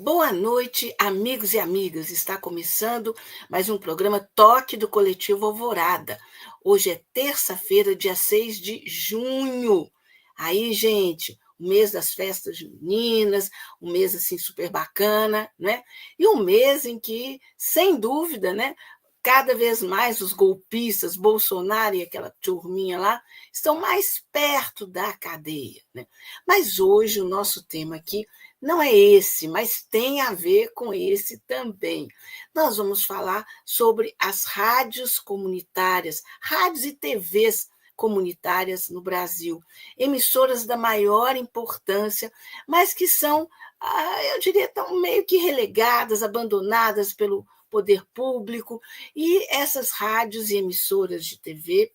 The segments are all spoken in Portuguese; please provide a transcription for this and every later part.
Boa noite, amigos e amigas. Está começando mais um programa Toque do Coletivo Alvorada. Hoje é terça-feira, dia 6 de junho. Aí, gente, o mês das festas juninas, um mês assim super bacana, né? E um mês em que, sem dúvida, né, cada vez mais os golpistas, Bolsonaro e aquela turminha lá, estão mais perto da cadeia, né? Mas hoje o nosso tema aqui não é esse, mas tem a ver com esse também. Nós vamos falar sobre as rádios comunitárias, rádios e TVs comunitárias no Brasil, emissoras da maior importância, mas que são, eu diria, tão meio que relegadas, abandonadas pelo poder público, e essas rádios e emissoras de TV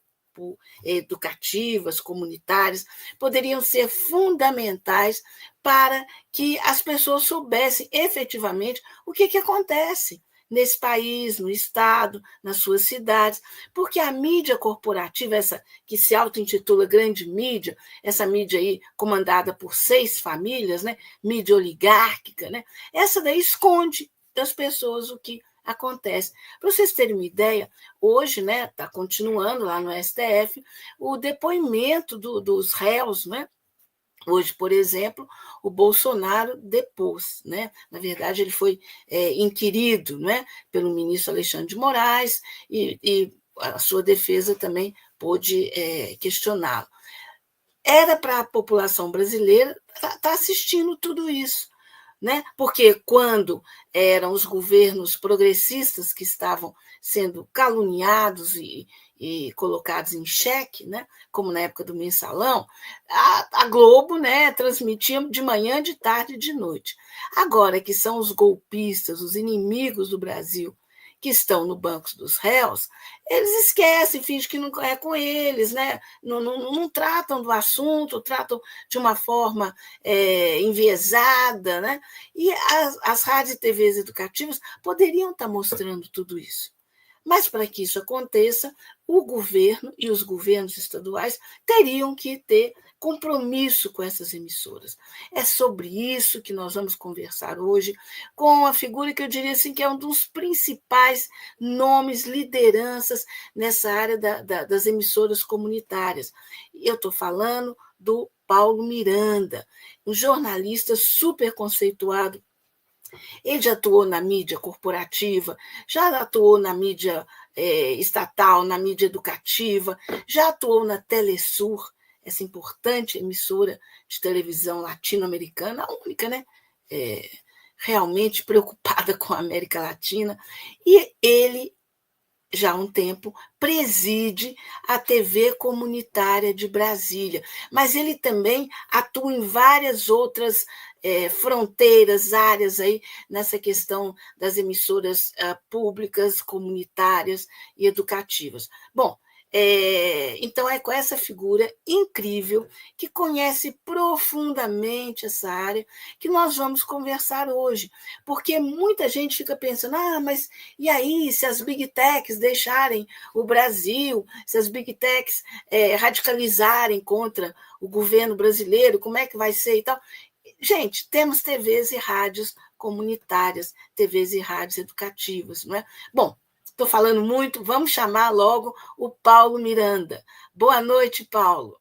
educativas, comunitárias, poderiam ser fundamentais para que as pessoas soubessem efetivamente o que acontece nesse país, no estado, nas suas cidades, porque a mídia corporativa, essa que se auto-intitula grande mídia, essa mídia aí comandada por 6 famílias, né, mídia oligárquica, né, essa daí esconde das pessoas o que acontece. Para vocês terem uma ideia, hoje, né, está continuando lá no STF o depoimento dos réus, né? Hoje, por exemplo, o Bolsonaro depôs, né? Na verdade, ele foi inquirido, né, pelo ministro Alexandre de Moraes e a sua defesa também pôde questioná-lo. Era para a população brasileira estar assistindo tudo isso, né? Porque quando eram os governos progressistas que estavam sendo caluniados e colocados em xeque, né? Como na época do mensalão, a Globo, né, transmitia de manhã, de tarde e de noite. Agora que são os golpistas, os inimigos do Brasil, que estão no banco dos réus, eles esquecem, fingem que não é com eles, né? Não tratam do assunto, tratam de uma forma enviesada, né? E as rádios e TVs educativas poderiam estar mostrando tudo isso. Mas para que isso aconteça, o governo e os governos estaduais teriam que ter compromisso com essas emissoras. É sobre isso que nós vamos conversar hoje com a figura que eu diria assim que é um dos principais nomes, lideranças nessa área das emissoras comunitárias. Eu estou falando do Paulo Miranda, um jornalista super conceituado. Ele já atuou na mídia corporativa, já atuou na mídia estatal, na mídia educativa, já atuou na Telesur, essa importante emissora de televisão latino-americana, a única, né? Realmente preocupada com a América Latina. E ele já há um tempo, preside a TV comunitária de Brasília, mas ele também atua em várias outras fronteiras, áreas aí nessa questão das emissoras públicas, comunitárias e educativas. Bom, então é com essa figura incrível, que conhece profundamente essa área, que nós vamos conversar hoje, porque muita gente fica pensando, mas e aí, se as big techs deixarem o Brasil, se as big techs radicalizarem contra o governo brasileiro, como é que vai ser e tal? Gente, temos TVs e rádios comunitárias, TVs e rádios educativas, não é? Bom, estou falando muito, vamos chamar logo o Paulo Miranda. Boa noite, Paulo.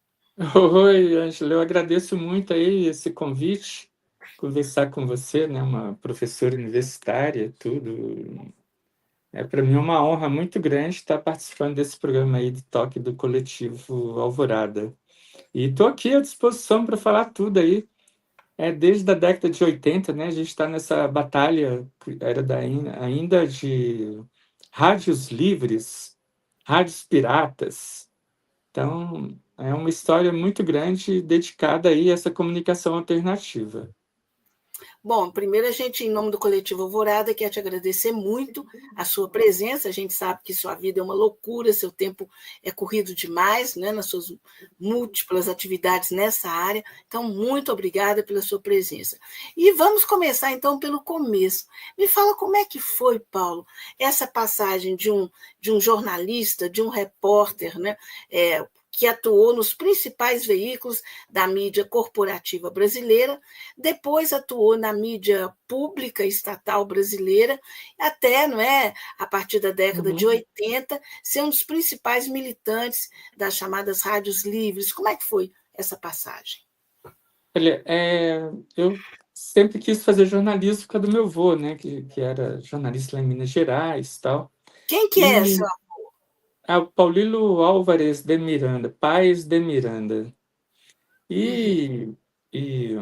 Oi, Ângela, eu agradeço muito aí esse convite, conversar com você, né, uma professora universitária, tudo. Para mim uma honra muito grande estar participando desse programa aí de Toque do Coletivo Alvorada. E estou aqui à disposição para falar tudo aí. Desde a década de 80, né, a gente está nessa batalha, que era ainda de rádios livres, rádios piratas. Então, é uma história muito grande dedicada aí a essa comunicação alternativa. Bom, primeiro a gente, em nome do Coletivo Alvorada, quer te agradecer muito a sua presença. A gente sabe que sua vida é uma loucura, seu tempo é corrido demais, né, nas suas múltiplas atividades nessa área. Então, muito obrigada pela sua presença. E vamos começar, então, pelo começo. Me fala como é que foi, Paulo, essa passagem de um jornalista, de um repórter, né, que atuou nos principais veículos da mídia corporativa brasileira, depois atuou na mídia pública estatal brasileira, até, não é, a partir da década de Uhum. 80, ser um dos principais militantes das chamadas rádios livres. Como é que foi essa passagem? Olha, eu sempre quis fazer jornalismo por causa do meu avô, né, que era jornalista lá em Minas Gerais, tal. Quem que é essa? E o Paulino Álvares de Miranda, Paes de Miranda. Uhum, E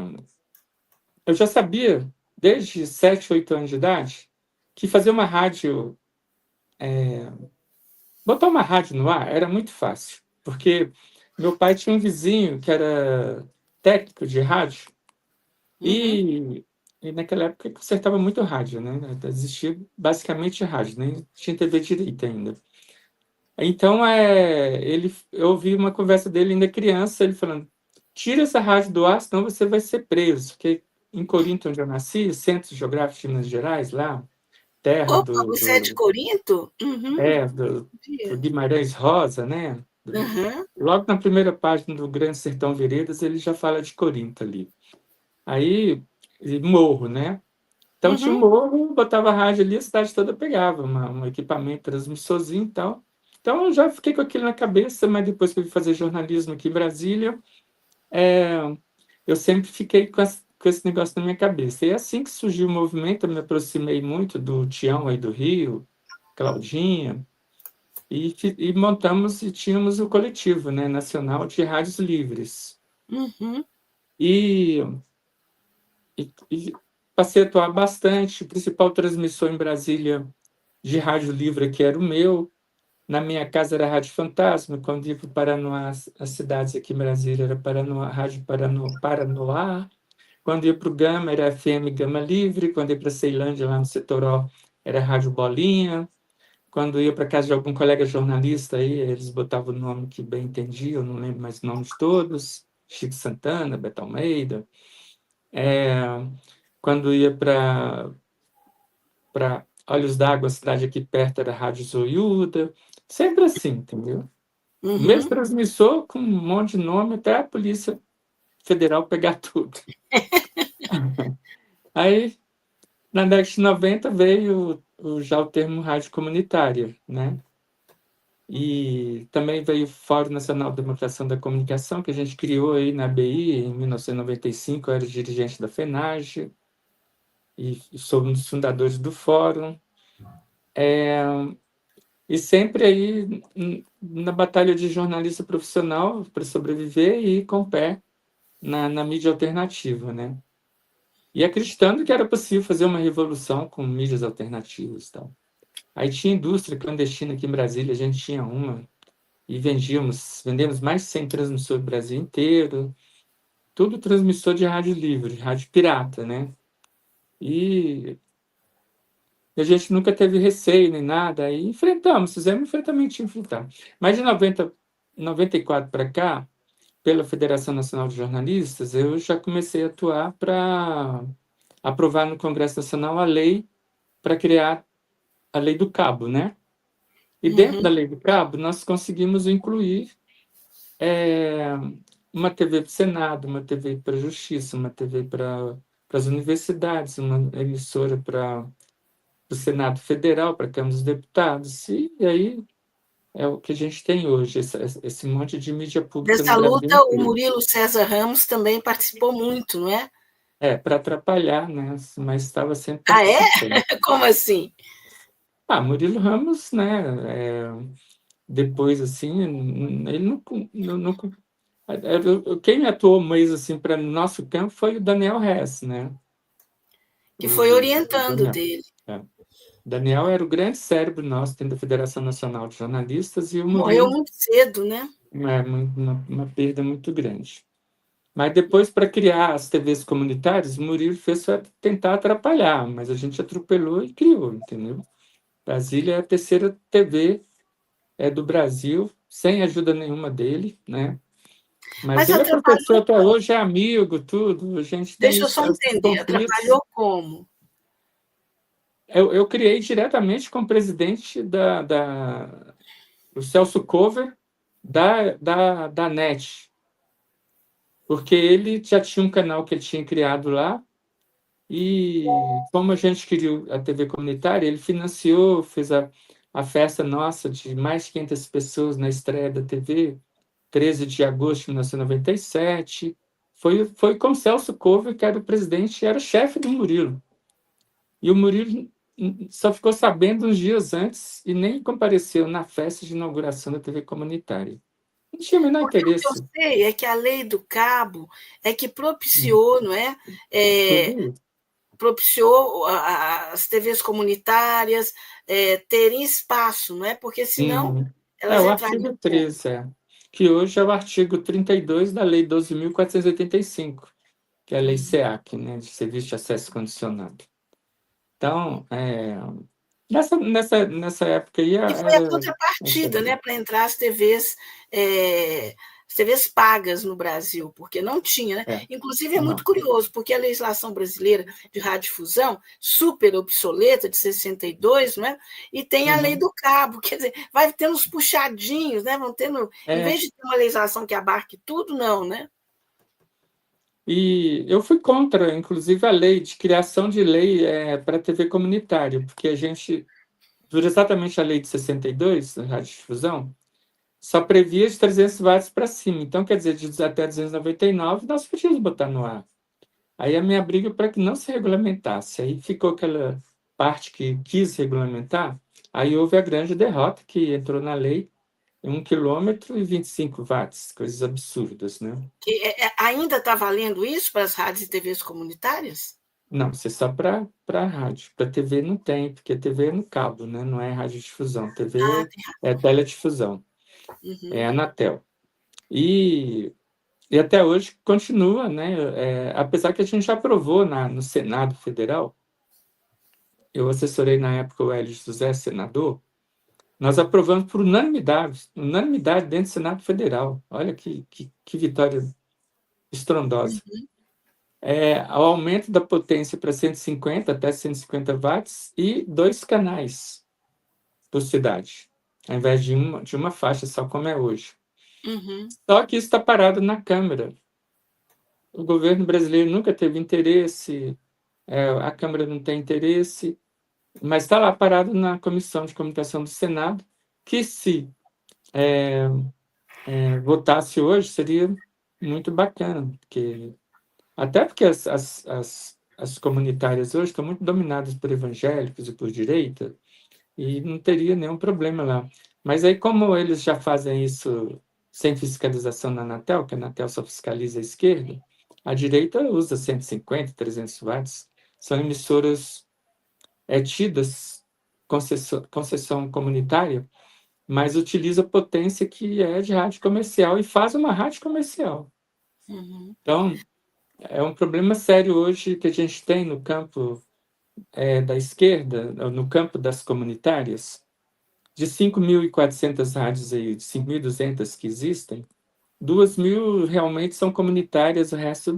eu já sabia, desde 7, 8 anos de idade, que fazer uma rádio, botar uma rádio no ar era muito fácil, porque meu pai tinha um vizinho que era técnico de rádio. uhum, E naquela época consertava muito rádio, né? Existia basicamente rádio, nem tinha TV direita ainda. Então, eu ouvi uma conversa dele ainda criança, ele falando: tira essa rádio do ar, senão você vai ser preso. Porque em Corinto, onde eu nasci, Centro Geográfico de Minas Gerais, lá, terra Opa, você é de Corinto? Uhum, do dia. Guimarães Rosa, né? Uhum, Logo na primeira página do Grande Sertão Veredas, ele já fala de Corinto ali. Aí, e morro, né? Então tinha um uhum. morro, botava a rádio ali, a cidade toda pegava, um equipamento transmissorzinho e tal. Então eu já fiquei com aquilo na cabeça, mas depois que eu fui fazer jornalismo aqui em Brasília, é, eu sempre fiquei com esse negócio na minha cabeça. E assim que surgiu o movimento, eu me aproximei muito do Tião aí do Rio, Claudinha, e montamos e tínhamos o coletivo, né, nacional de rádios livres. Uhum, E, e passei a atuar bastante. O principal transmissor em Brasília de rádio livre que era o meu. Na minha casa era Rádio Fantasma, quando ia para o Paranoá, as cidades aqui em Brasília era Paranoá, Rádio Paranoá. Quando ia para o Gama era FM Gama Livre, quando ia para Ceilândia, lá no Setoró, era Rádio Bolinha. Quando ia para casa de algum colega jornalista, aí eles botavam o nome que bem entendia, eu não lembro mais o nome de todos, Chico Santana, Beto Almeida. É, quando ia para Olhos d'Água, a cidade aqui perto era Rádio Zoiuda, sempre assim, entendeu? O mesmo uhum. transmissor com um monte de nome até a Polícia Federal pegar tudo. Aí, na década de 90, veio já o termo rádio comunitária, né? E também veio o Fórum Nacional de Democracia da Comunicação, que a gente criou aí na BI em 1995, eu era dirigente da FENAGE e sou um dos fundadores do Fórum. E sempre aí na batalha de jornalista profissional para sobreviver e ir com o pé na mídia alternativa, né? E acreditando que era possível fazer uma revolução com mídias alternativas e tal. Aí tinha indústria clandestina aqui em Brasília, a gente tinha uma, e vendemos mais de 100 transmissores do Brasil inteiro, tudo transmissor de rádio livre, rádio pirata, né? E a gente nunca teve receio nem nada, aí enfrentamos, fizemos um enfrentamento, enfrentamos. Mas de 94 para cá, pela Federação Nacional de Jornalistas, eu já comecei a atuar para aprovar no Congresso Nacional a lei para criar a lei do cabo, né? E dentro Uhum, da lei do cabo, nós conseguimos incluir é, uma TV para o Senado, uma TV para a Justiça, uma TV para as universidades, uma emissora para o Senado Federal, para a Câmara dos Deputados. E aí é o que a gente tem hoje, esse monte de mídia pública no dessa Brasil luta, o inteiro. Murilo César Ramos também participou muito, não é? Para atrapalhar, né? Mas estava sempre Ah, é? participando. Como assim? Murilo Ramos, né? Depois, assim, ele não quem atuou mais assim para nosso campo foi o Daniel Hess, né? Que foi O orientando Daniel. dele. É. Daniel era o grande cérebro nosso dentro da Federação Nacional de Jornalistas e o Morreu Murilo muito cedo, né? é uma perda muito grande. Mas depois, para criar as TVs comunitárias, o Murilo fez para tentar atrapalhar, mas a gente atropelou e criou, entendeu? Brasília é a terceira TV do Brasil, sem ajuda nenhuma dele, né? Mas Mas ele é professor atrapalhou até como? hoje, é amigo, tudo. A gente tem Deixa eu esses só entender, conflitos. atrapalhou como? Eu criei diretamente com o presidente o Celso Cover, da NET, porque ele já tinha um canal que ele tinha criado lá, e como a gente queria a TV comunitária, ele financiou, fez a festa nossa de mais de 500 pessoas na estreia da TV, 13 de agosto de 1997. Foi com Celso Couve, que era o presidente, era o chefe do Murilo. E o Murilo só ficou sabendo uns dias antes e nem compareceu na festa de inauguração da TV comunitária. Não tinha o menor Porque o que eu interesse. sei é que a lei do cabo é que propiciou, não é? Tudo É, isso. propiciou as TVs comunitárias terem espaço, não é? Porque senão Uhum. elas O entrariam. artigo 13, que hoje é o artigo 32 da Lei 12.485, que é a Lei Uhum. SEAC, né, de Serviço de Acesso Condicionado. Então, nessa época aí E foi a era. contrapartida, né, para entrar as TVs pagas no Brasil, porque não tinha, né? É, Inclusive é muito não. curioso, porque a legislação brasileira de radiodifusão, super obsoleta, de 62, não é? E tem a lei Uhum. do cabo, quer dizer, vai tendo uns puxadinhos, né? Vão tendo, em É, vez de ter uma legislação que abarque tudo, não, né? e eu fui contra, inclusive, a lei de criação de lei para TV comunitária, porque a gente, por exatamente a lei de 62, da radiodifusão, só previa de 300 watts para cima. Então, quer dizer, de até 299, nós podíamos botar no ar. Aí a minha briga para que não se regulamentasse. Aí ficou aquela parte que quis regulamentar. Aí houve a grande derrota que entrou na lei, 1 quilômetro e 25 watts, coisas absurdas, né? Que ainda está valendo isso para as rádios e TVs comunitárias? Não, isso é só para rádio. Para TV não tem, porque TV é no cabo, né? Não é radiodifusão. Ah, TV é teledifusão, é uhum, Anatel. E até hoje continua, né? Apesar que a gente já aprovou no Senado Federal, eu assessorei na época o Hélio José, senador, nós aprovamos por unanimidade dentro do Senado Federal. Olha que vitória estrondosa. O aumento da potência para 150 até 150 watts e 2 canais por cidade, ao invés de uma faixa, só como é hoje. uhum, Só que isso está parado na Câmara. O governo brasileiro nunca teve interesse, a Câmara não tem interesse, mas está lá parado na Comissão de Comunicação do Senado, que se votasse hoje seria muito bacana, até porque as comunitárias hoje estão muito dominadas por evangélicos e por direita, e não teria nenhum problema lá. Mas aí, como eles já fazem isso sem fiscalização na Anatel, que a Anatel só fiscaliza a esquerda, a direita usa 150, 300 watts. São emissoras tidas concessão comunitária, mas utiliza potência que é de rádio comercial e faz uma rádio comercial. uhum. Então, é um problema sério hoje que a gente tem no campo da esquerda, no campo das comunitárias. De 5.400 rádios aí, de 5.200 que existem, 2.000 realmente são comunitárias, o resto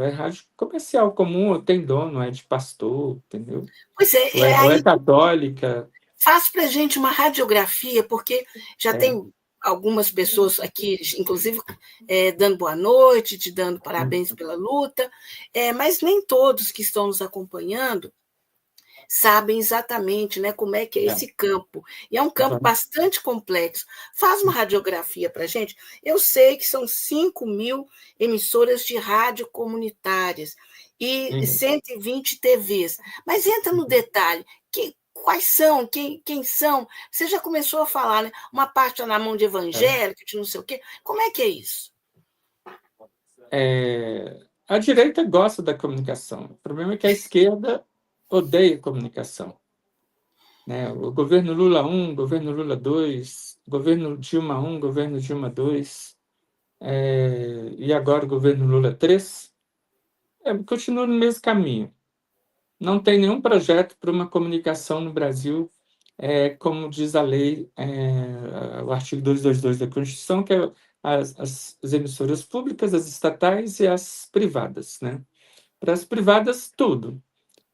é rádio comercial comum, ou tem dono, é de pastor, entendeu? Pois é, Ou é aí católica. faz para a gente uma radiografia, porque já É. tem algumas pessoas aqui, inclusive, dando boa noite, te dando parabéns pela luta, mas nem todos que estão nos acompanhando sabem exatamente, né, como é que é É. esse campo. E é um campo Uhum. bastante complexo. Faz uma radiografia para a gente. Eu sei que são 5.000 emissoras de rádio comunitárias e Uhum. 120 TVs. Mas entra no detalhe. Quais são? Quem são? Você já começou a falar, né? Uma parte está na mão de É. evangélico, de não sei o quê. Como é que é isso? A direita gosta da comunicação. O problema é que a esquerda odeia comunicação, né? O governo Lula 1, governo Lula 2, governo Dilma 1, governo Dilma 2, e agora o governo Lula 3, continua no mesmo caminho. Não tem nenhum projeto para uma comunicação no Brasil, como diz a lei, o artigo 222 da Constituição, que é as emissoras públicas, as estatais e as privadas, né? Para as privadas, tudo,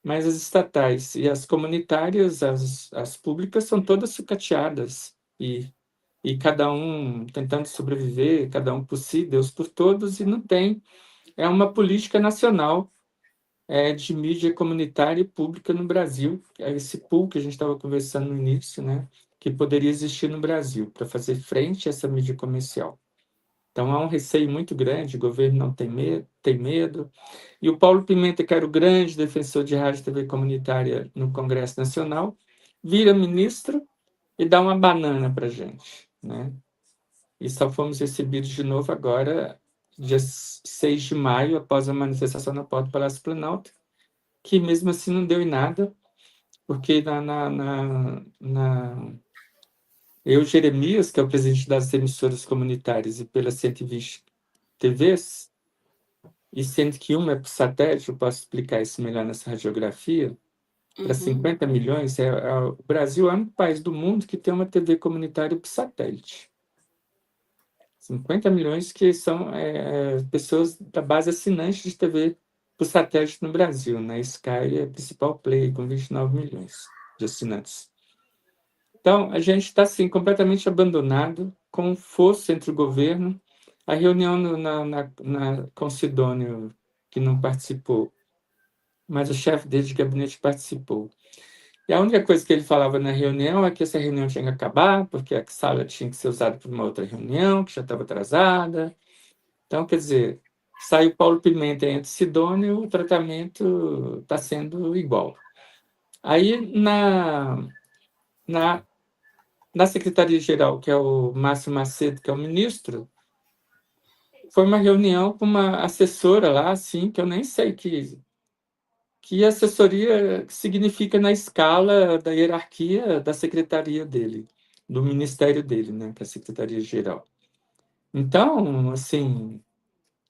mas as estatais e as comunitárias, as públicas, são todas sucateadas e e cada um tentando sobreviver, cada um por si, Deus por todos, e não tem. É uma política nacional de mídia comunitária e pública no Brasil. É esse pool que a gente estava conversando no início, né, que poderia existir no Brasil para fazer frente a essa mídia comercial. Então, há um receio muito grande, o governo não tem medo. E o Paulo Pimenta, que era o grande defensor de rádio e TV comunitária no Congresso Nacional, vira ministro e dá uma banana para a gente, né? E só fomos recebidos de novo agora, dia 6 de maio, após a manifestação na porta do Palácio Planalto, que mesmo assim não deu em nada, porque eu, Jeremias, que é o presidente das emissoras comunitárias e pela 120 TVs, e sendo que uma é por satélite, eu posso explicar isso melhor nessa radiografia, para Uhum. 50 milhões, o Brasil é o único país do mundo que tem uma TV comunitária por satélite. 50 milhões que são pessoas da base assinante de TV por satélite no Brasil, né? Sky é a principal player, com 29 milhões de assinantes. Então, a gente está, assim, completamente abandonado, com força entre o governo. A reunião com o Sidônio, que não participou, mas o chefe dele de gabinete participou. E a única coisa que ele falava na reunião é que essa reunião tinha que acabar, porque a sala tinha que ser usada para uma outra reunião, que já estava atrasada. Então, quer dizer, saiu Paulo Pimenta entre Sidônio, o tratamento está sendo igual. Aí, na, na Secretaria-Geral, que é o Márcio Macedo, que é o ministro, foi uma reunião com uma assessora lá, assim, que eu nem sei que assessoria significa na escala da hierarquia da secretaria dele, do ministério dele, né, para a Secretaria-Geral. Então, assim,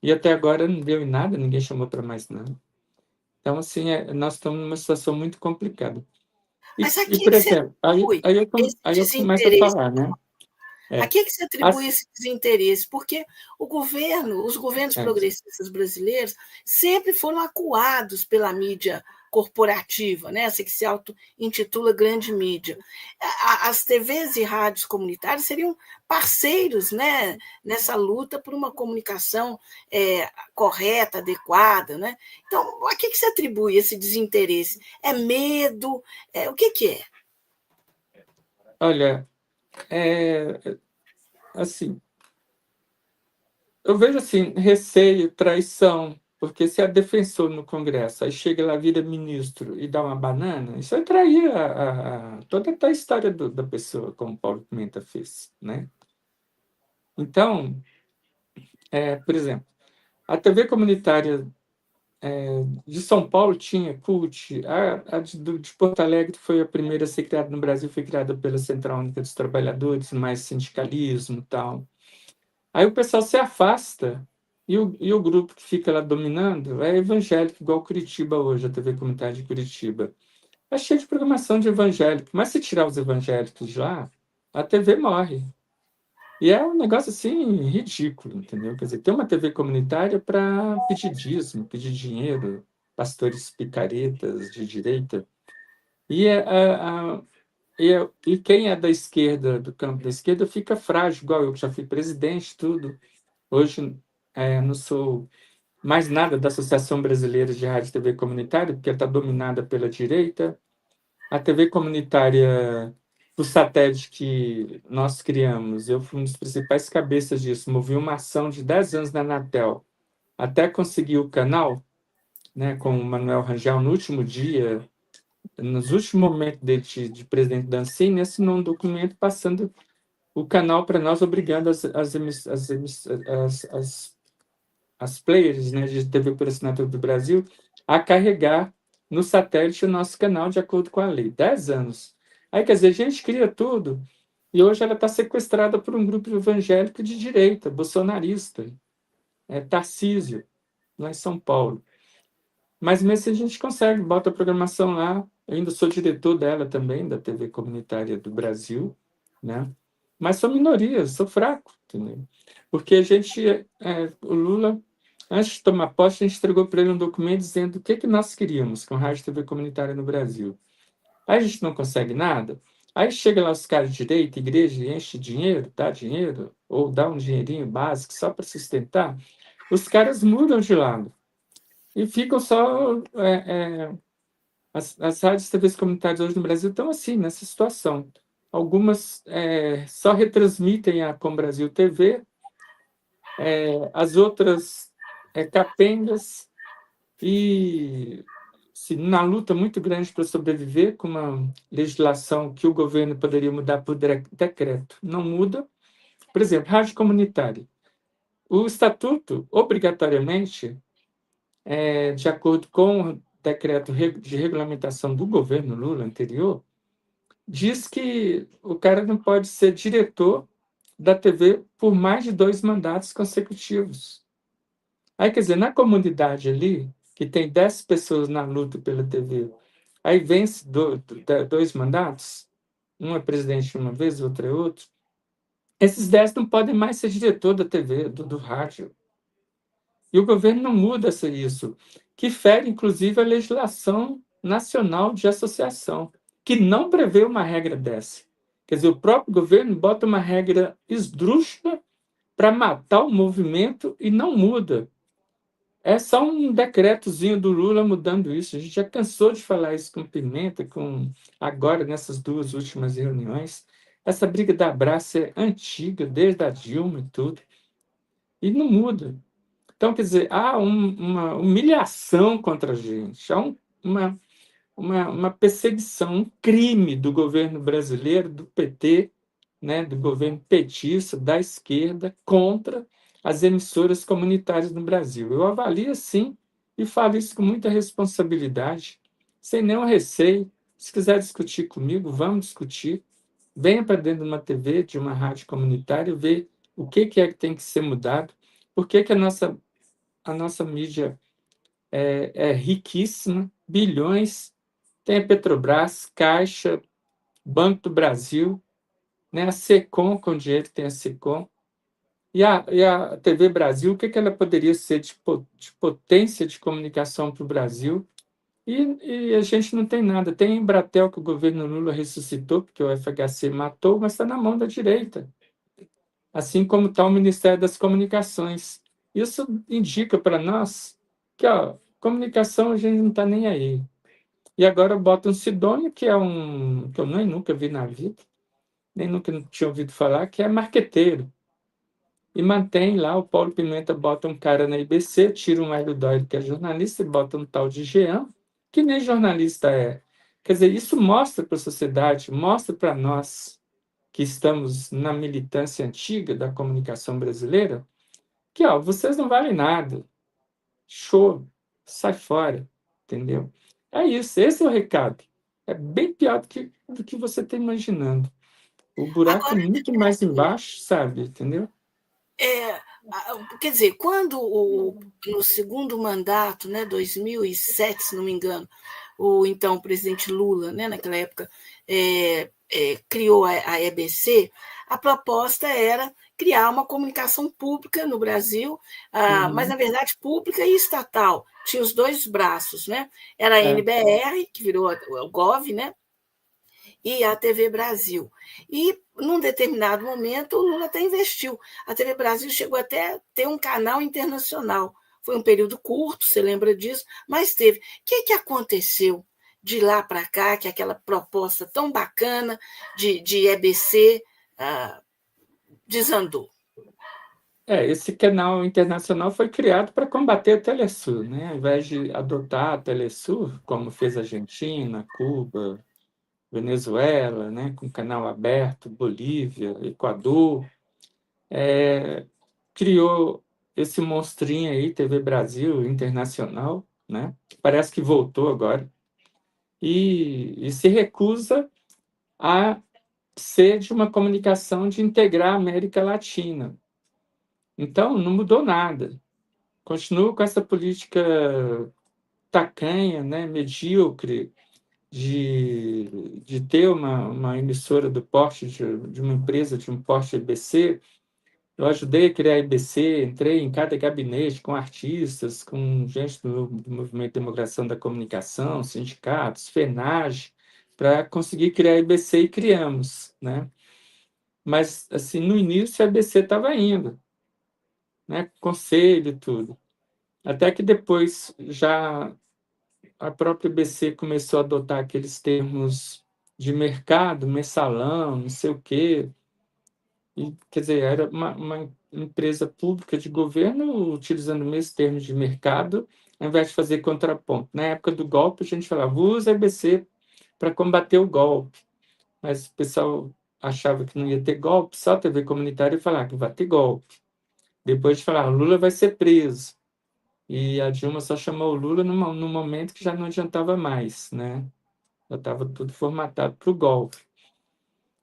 e até agora não deu em nada, ninguém chamou para mais nada. Então, assim, nós estamos numa situação muito complicada. Mas a Por quem que se exemplo, atribui esse aí eu começo a desinteresse? falar, né? A É, que se atribui as, esse desinteresse? Porque os governos é, progressistas brasileiros sempre foram acuados pela mídia corporativa, né? Essa que se auto-intitula grande mídia. As TVs e rádios comunitárias seriam parceiros, né, nessa luta por uma comunicação correta, adequada, né? Então, a que se atribui esse desinteresse? É medo? O que é? olha, assim, eu vejo assim, receio, traição, porque se é defensor no Congresso, aí chega lá, vira ministro e dá uma banana, isso é trair toda a história da pessoa, como Paulo Pimenta fez, né? Então, por exemplo, a TV comunitária de São Paulo tinha CUT, de Porto Alegre foi a primeira a ser criada no Brasil, foi criada pela Central Única dos Trabalhadores, mais sindicalismo e tal. Aí o pessoal se afasta e o grupo que fica lá dominando é evangélico, igual Curitiba hoje, a TV Comunitária de Curitiba. É cheio de programação de evangélico, mas se tirar os evangélicos de lá, a TV morre. E é um negócio assim ridículo, entendeu? Quer dizer, tem uma TV comunitária para pedir dízimo, pedir dinheiro, pastores picaretas de direita. E, e quem é da esquerda, do campo da esquerda, fica frágil, igual eu que já fui presidente, tudo. Hoje não sou mais nada da Associação Brasileira de Rádio e TV Comunitária, porque está dominada pela direita. A TV comunitária do satélite que nós criamos, eu fui um dos principais cabeças disso, movi uma ação de 10 anos na Anatel, até conseguir o canal, né, com o Manuel Rangel, no último dia, nos últimos momentos dele de presidente da Ancine, assinou um documento passando o canal para nós, obrigando as players, né, de TV por assinatura do Brasil a carregar no satélite o nosso canal de acordo com a lei. 10 anos. Aí, quer dizer, a gente cria tudo e hoje ela está sequestrada por um grupo evangélico de direita, bolsonarista, Tarcísio, lá em São Paulo. Mas mesmo assim a gente consegue, bota a programação lá. Eu ainda sou diretor dela também, da TV Comunitária do Brasil, né? Mas sou minoria, sou fraco, entendeu? Porque o Lula, antes de tomar posse, a gente entregou para ele um documento dizendo o que nós queríamos com rádio e TV comunitária no Brasil. Aí a gente não consegue nada. Aí chega lá os caras de direita, igreja, e enche dinheiro, dá dinheiro, ou dá um dinheirinho básico só para sustentar, os caras mudam de lado e ficam só. As rádios e TVs comunitárias hoje no Brasil estão assim, nessa situação. Algumas só retransmitem a Com Brasil TV, as outras capengas, e assim, na luta muito grande para sobreviver, com uma legislação que o governo poderia mudar por decreto. Não muda. Por exemplo, rádio comunitária. O estatuto, obrigatoriamente, de acordo com o decreto de regulamentação do governo Lula anterior, diz que o cara não pode ser diretor da TV por mais de 2 mandatos consecutivos. Aí, quer dizer, na comunidade ali, que tem 10 pessoas na luta pela TV, aí vence 2 mandatos, um é presidente uma vez, outro é outro, esses 10 não podem mais ser diretor da TV, do rádio. E o governo não muda isso, que fere, inclusive, a legislação nacional de associação, que não prevê uma regra dessa. Quer dizer, o próprio governo bota uma regra esdrúxula para matar o movimento e não muda. É só um decretozinho do Lula mudando isso. A gente já cansou de falar isso com Pimenta, agora nessas 2 últimas reuniões. Essa briga da Abraço é antiga, desde a Dilma e tudo, e não muda. Então, quer dizer, há uma humilhação contra a gente, há uma perseguição, um crime do governo brasileiro, do PT, né, do governo petista, da esquerda, contra as emissoras comunitárias no Brasil. Eu avalio assim e falo isso com muita responsabilidade, sem nenhum receio. Se quiser discutir comigo, vamos discutir. Venha para dentro de uma TV, de uma rádio comunitária, ver o que é que tem que ser mudado, por que a nossa mídia é riquíssima, bilhões, tem a Petrobras, Caixa, Banco do Brasil, né? A Secom, com dinheiro tem a Secom, e a TV Brasil, o que ela poderia ser de potência de comunicação para o Brasil? E a gente não tem nada. Tem a Embratel, que o governo Lula ressuscitou, porque o FHC matou, mas está na mão da direita, assim como está o Ministério das Comunicações. Isso indica para nós que, comunicação a gente não está nem aí. E agora bota um Sidônio, que eu nem nunca vi na vida, nem nunca tinha ouvido falar, que é marqueteiro. E mantém lá, o Paulo Pimenta bota um cara na IBC, tira um Hélio Doyle, que é jornalista, e bota um tal de Jean, que nem jornalista é. Quer dizer, isso mostra para a sociedade, mostra para nós que estamos na militância antiga da comunicação brasileira, que vocês não valem nada. Show, sai fora, entendeu? É isso, esse é o recado. É bem pior do que você está imaginando. O buraco é Agora, muito mais embaixo, sabe? Entendeu? é, quer dizer, quando no segundo mandato, né, 2007, se não me engano, o então presidente Lula, né, naquela época, criou a EBC, a proposta era criar uma comunicação pública no Brasil, mas, Uhum. na verdade, pública e estatal. Tinha os dois braços, né? Era a É. NBR, que virou o GOV, né? E a TV Brasil. E, num determinado momento, o Lula até investiu. A TV Brasil chegou até a ter um canal internacional. Foi um período curto, você lembra disso, mas teve. O que aconteceu de lá para cá, que aquela proposta tão bacana de EBC desandou? Esse canal internacional foi criado para combater a Telesur, né? Ao invés de adotar a Telesur, como fez a Argentina, Cuba, Venezuela, né? Com canal aberto, Bolívia, Equador, criou esse monstrinho aí, TV Brasil Internacional, né? Parece que voltou agora, e se recusa a ser de uma comunicação de integrar a América Latina. Então, não mudou nada. Continua com essa política tacanha, né, medíocre, de ter uma emissora do porte de uma empresa, de um porte IBC. Eu ajudei a criar a IBC, entrei em cada gabinete com artistas, com gente do Movimento de Democracia da Comunicação, sindicatos, FENAGE, para conseguir criar a IBC e criamos, né? Mas, assim, no início a IBC estava indo, né? Conselho e tudo. Até que depois já a própria IBC começou a adotar aqueles termos de mercado, mensalão, não sei o quê. E, quer dizer, era uma empresa pública de governo utilizando o mesmo termo de mercado, ao invés de fazer contraponto. Na época do golpe, a gente falava, usa a IBC para combater o golpe. Mas o pessoal achava que não ia ter golpe, só a TV comunitária falava que vai ter golpe. Depois de falar, Lula vai ser preso. E a Dilma só chamou o Lula num momento que já não adiantava mais, né? Já estava tudo formatado para o golpe.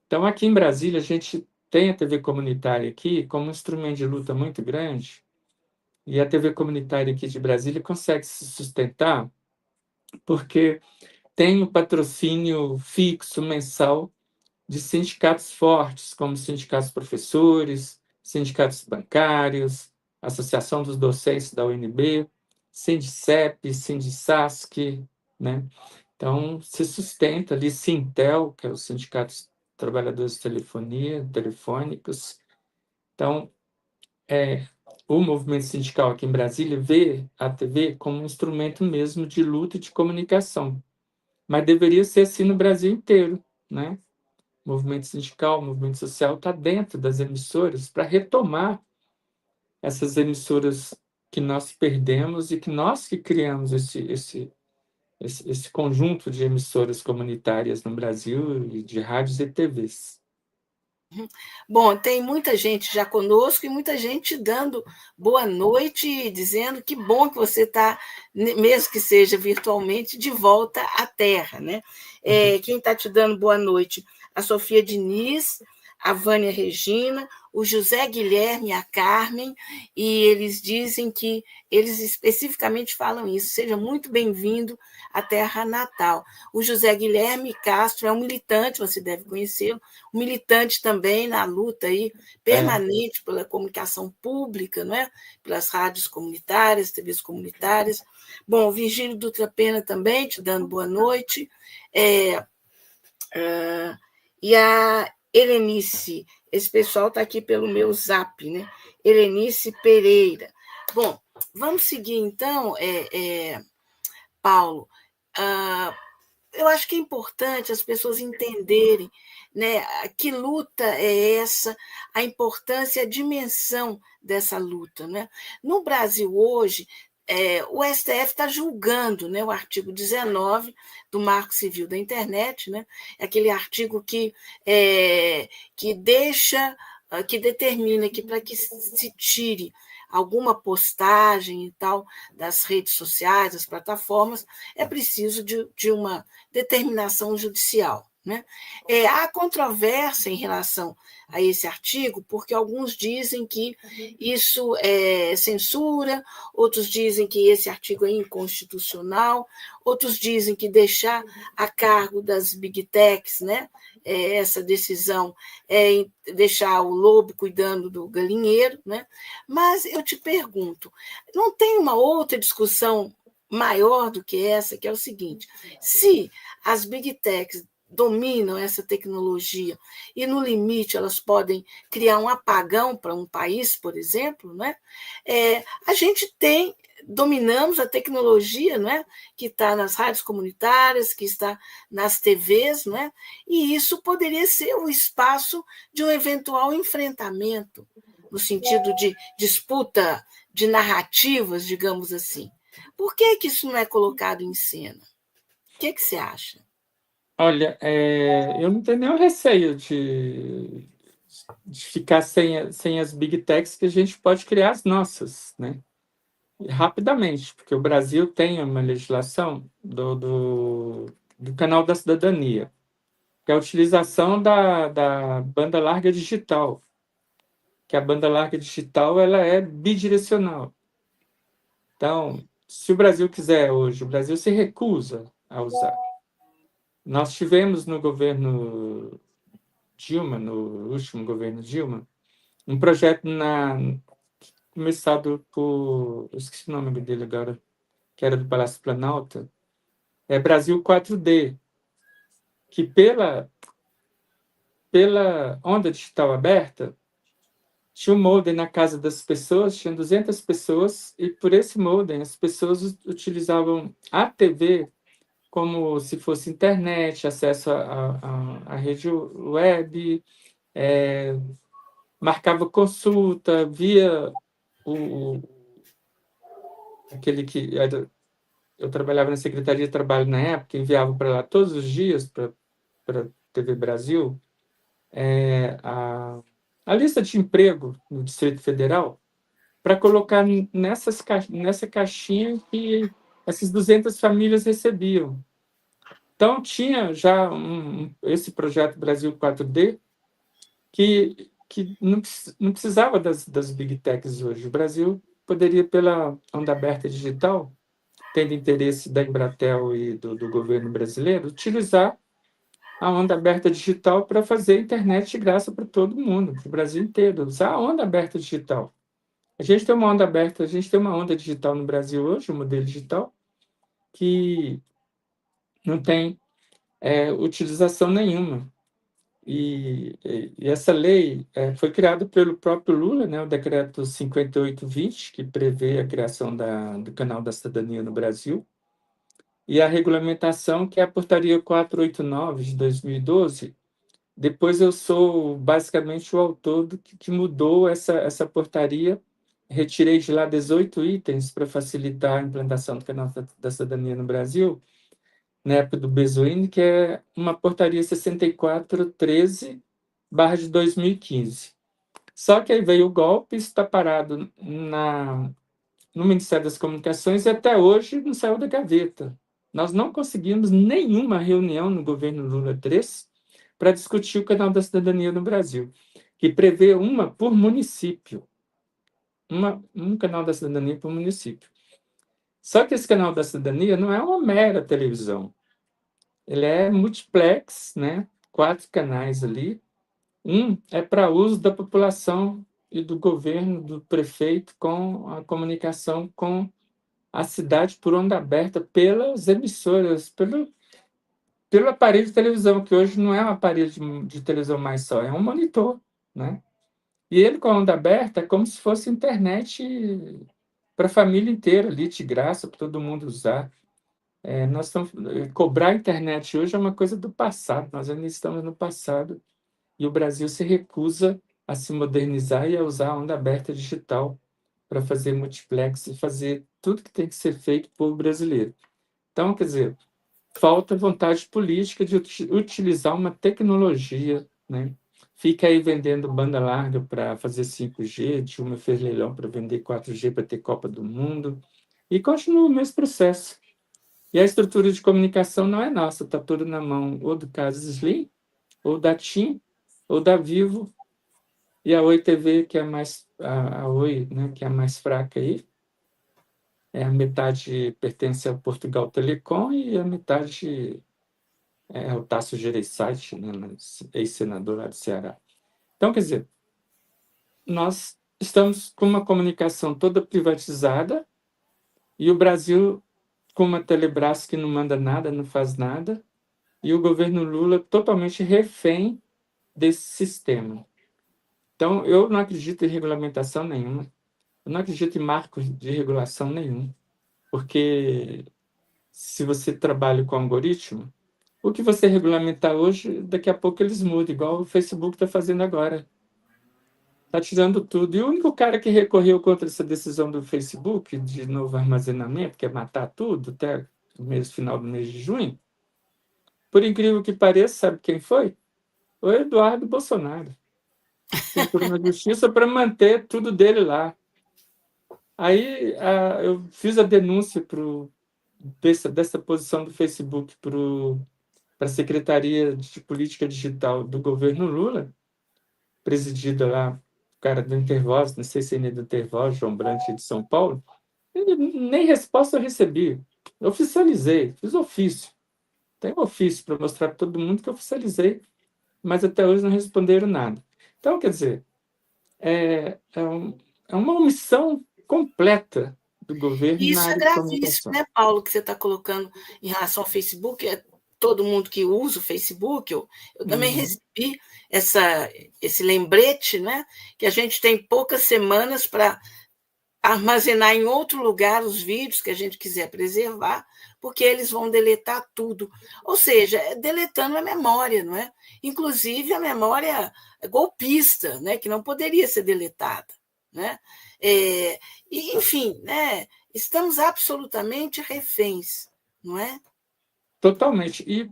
Então, aqui em Brasília, a gente tem a TV comunitária aqui como um instrumento de luta muito grande, e a TV comunitária aqui de Brasília consegue se sustentar porque tem o patrocínio fixo mensal de sindicatos fortes, como sindicatos professores, sindicatos bancários, Associação dos Docentes da UNB, Sindicep, Sindisasc, né? Então, se sustenta ali Sintel, que é o Sindicato dos Trabalhadores de Telefonia, Telefônicos. Então, o movimento sindical aqui em Brasília vê a TV como um instrumento mesmo de luta e de comunicação, mas deveria ser assim no Brasil inteiro, né? O movimento sindical, o movimento social está dentro das emissoras para retomar essas emissoras que nós perdemos e que nós que criamos esse conjunto de emissoras comunitárias no Brasil, e de rádios e TVs. Bom, tem muita gente já conosco e muita gente dando boa noite e dizendo que bom que você está, mesmo que seja virtualmente, de volta à Terra, né? Quem está te dando boa noite? A Sofia Diniz, a Vânia Regina, o José Guilherme e a Carmen, e eles dizem que eles especificamente falam isso. Seja muito bem-vindo à Terra Natal. O José Guilherme Castro é um militante, você deve conhecê-lo, um militante também na luta aí É, permanente pela comunicação pública, não é? Pelas rádios comunitárias, TVs comunitárias. Bom, o Virgílio Dutra Pena também, te dando boa noite. E a Helenice, esse pessoal está aqui pelo meu zap, né? Helenice Pereira. Bom, vamos seguir então, Paulo. Ah, eu acho que é importante as pessoas entenderem, né, que luta é essa, a importância, a dimensão dessa luta. Né? No Brasil, hoje, o STF está julgando, né, o artigo 19 do Marco Civil da Internet, né, aquele artigo que deixa, que determina que para que se tire alguma postagem e tal das redes sociais, das plataformas, é preciso de uma determinação judicial. Né? Há controvérsia em relação a esse artigo, porque alguns dizem que isso é censura, outros dizem que esse artigo é inconstitucional, outros dizem que deixar a cargo das big techs, né, essa decisão é deixar o lobo cuidando do galinheiro. Né? Mas eu te pergunto, não tem uma outra discussão maior do que essa, que é o seguinte: se as big techs dominam essa tecnologia e, no limite, elas podem criar um apagão para um país, por exemplo, né? A gente dominamos a tecnologia, né, que está nas rádios comunitárias, que está nas TVs, né, e isso poderia ser o espaço de um eventual enfrentamento, no sentido de disputa de narrativas, digamos assim. Por que isso não é colocado em cena? O que você acha? olha, eu não tenho nenhum receio de ficar sem as big techs, que a gente pode criar as nossas, né? E rapidamente, porque o Brasil tem uma legislação do Canal da Cidadania, que é a utilização da banda larga digital, que a banda larga digital ela é bidirecional. Então, se o Brasil quiser hoje, o Brasil se recusa a usar. Nós tivemos no governo Dilma, no último governo Dilma, um projeto começado por, eu esqueci o nome dele agora, que era do Palácio Planalto, Brasil 4D, que pela onda digital aberta, tinha um modem na casa das pessoas, tinha 200 pessoas, e por esse modem as pessoas utilizavam a TV como se fosse internet, acesso à rede web, marcava consulta, via aquele que eu trabalhava na Secretaria de Trabalho na época, enviava para lá todos os dias, para a TV Brasil, a lista de emprego no Distrito Federal, para colocar nessa caixinha que essas 200 famílias recebiam. Então, tinha já esse projeto Brasil 4D, que não precisava das Big Techs hoje. O Brasil poderia, pela onda aberta digital, tendo interesse da Embratel e do governo brasileiro, utilizar a onda aberta digital para fazer internet de graça para todo mundo, para o Brasil inteiro, usar a onda aberta digital. A gente tem uma onda aberta, a gente tem uma onda digital no Brasil hoje, um modelo digital, que não tem utilização nenhuma. E essa lei foi criada pelo próprio Lula, né, o decreto 5820, que prevê a criação do Canal da Cidadania no Brasil, e a regulamentação, que é a portaria 489 de 2012. Depois eu sou basicamente o autor que mudou essa portaria, retirei de lá 18 itens para facilitar a implantação do Canal da Cidadania no Brasil, na época do Bezoini, que é uma portaria 6413/de 2015. Só que aí veio o golpe, isso está parado no Ministério das Comunicações e até hoje não saiu da gaveta. Nós não conseguimos nenhuma reunião no governo Lula III para discutir o Canal da Cidadania no Brasil, que prevê uma por município. Um Canal da Cidadania por município. Só que esse Canal da Cidadania não é uma mera televisão. Ele é multiplex, né? 4 canais ali. Um é para uso da população e do governo, do prefeito, com a comunicação com a cidade por onda aberta pelas emissoras, pelo aparelho de televisão, que hoje não é um aparelho de televisão mais só, é um monitor, né? E ele com a onda aberta é como se fosse internet para a família inteira ali, de graça, para todo mundo usar. Nós estamos cobrar a internet hoje é uma coisa do passado, nós ainda estamos no passado, e o Brasil se recusa a se modernizar e a usar a onda aberta digital para fazer multiplex e fazer tudo que tem que ser feito por povo brasileiro. Então, quer dizer, falta vontade política de utilizar uma tecnologia, né? Fica aí vendendo banda larga para fazer 5G, Dilma fez leilão para vender 4G para ter Copa do Mundo, e continua o mesmo processo. E a estrutura de comunicação não é nossa, está tudo na mão ou do Carlos Slim, ou da TIM, ou da Vivo, e a Oi TV, que é a Oi, né, que é a mais fraca aí, a metade pertence ao Portugal Telecom e a metade é o Tasso Gereissati, né, ex-senador lá do Ceará. Então, quer dizer, nós estamos com uma comunicação toda privatizada e o Brasil com uma Telebrás que não manda nada, não faz nada, e o governo Lula totalmente refém desse sistema. Então, eu não acredito em regulamentação nenhuma, eu não acredito em marco de regulação nenhum, porque se você trabalha com algoritmo, o que você regulamentar hoje, daqui a pouco eles mudam, igual o Facebook está fazendo agora. Está tirando tudo. E o único cara que recorreu contra essa decisão do Facebook de novo armazenamento, que é matar tudo até o final do mês de junho, por incrível que pareça, sabe quem foi? O Eduardo Bolsonaro. Entrou na justiça para manter tudo dele lá. Aí eu fiz a denúncia dessa posição do Facebook para a Secretaria de Política Digital do governo Lula, presidida lá, o cara do Intervoz, não sei se ele é do Intervoz, João Brandt de São Paulo, e nem resposta eu recebi. Eu oficializei, fiz ofício. Tem um ofício para mostrar para todo mundo que eu oficializei, mas até hoje não responderam nada. Então, quer dizer, é uma omissão completa do governo E na isso é área de gravíssimo, comunicação. né, Paulo, que você está colocando em relação ao Facebook. todo mundo que usa o Facebook, eu também Uhum. recebi esse lembrete, né, que a gente tem poucas semanas para armazenar em outro lugar os vídeos que a gente quiser preservar, porque eles vão deletar tudo. Ou seja, deletando a memória, não é? Inclusive a memória golpista, né, que não poderia ser deletada. Né? E, enfim, né, estamos absolutamente reféns, não é? Totalmente. E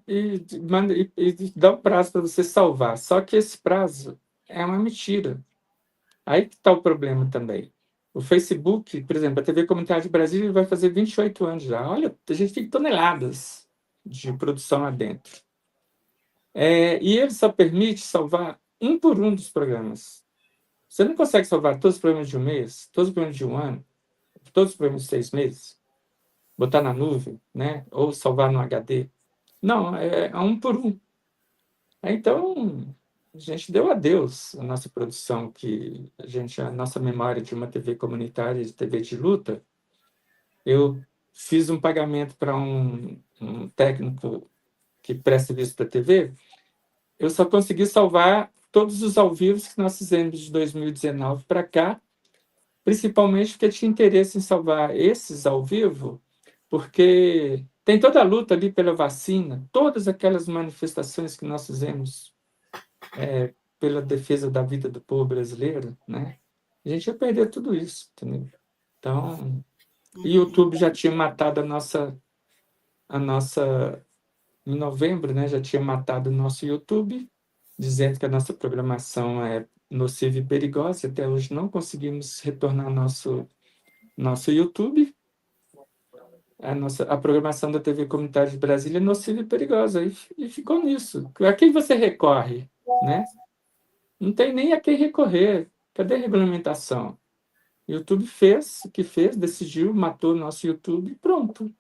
dá um prazo para você salvar. Só que esse prazo é uma mentira. Aí que está o problema também. O Facebook, por exemplo, a TV Comunitária de Brasília vai fazer 28 anos já. Olha, a gente tem toneladas de produção lá dentro. E ele só permite salvar um por um dos programas. Você não consegue salvar todos os programas de um mês, todos os programas de um ano, todos os programas de 6 meses, botar na nuvem, né? Ou salvar no HD. Não, é um por um. Então, a gente deu adeus à nossa produção, a nossa memória de uma TV comunitária, de TV de luta. Eu fiz um pagamento para um técnico que presta serviço para TV, eu só consegui salvar todos os ao vivo que nós fizemos de 2019 para cá, principalmente porque tinha interesse em salvar esses ao vivo, porque tem toda a luta ali pela vacina, todas aquelas manifestações que nós fizemos pela defesa da vida do povo brasileiro, né? A gente ia perder tudo isso, entendeu? Então, o YouTube já tinha matado a nossa em novembro, né? Já tinha matado o nosso YouTube, dizendo que a nossa programação é nociva e perigosa. Até hoje não conseguimos retornar nosso YouTube. A programação da TV Comunitária de Brasília é nociva e perigosa. E ficou nisso. A quem você recorre, né? Não tem nem a quem recorrer. Cadê a regulamentação? O YouTube fez o que fez, decidiu, matou o nosso YouTube e pronto.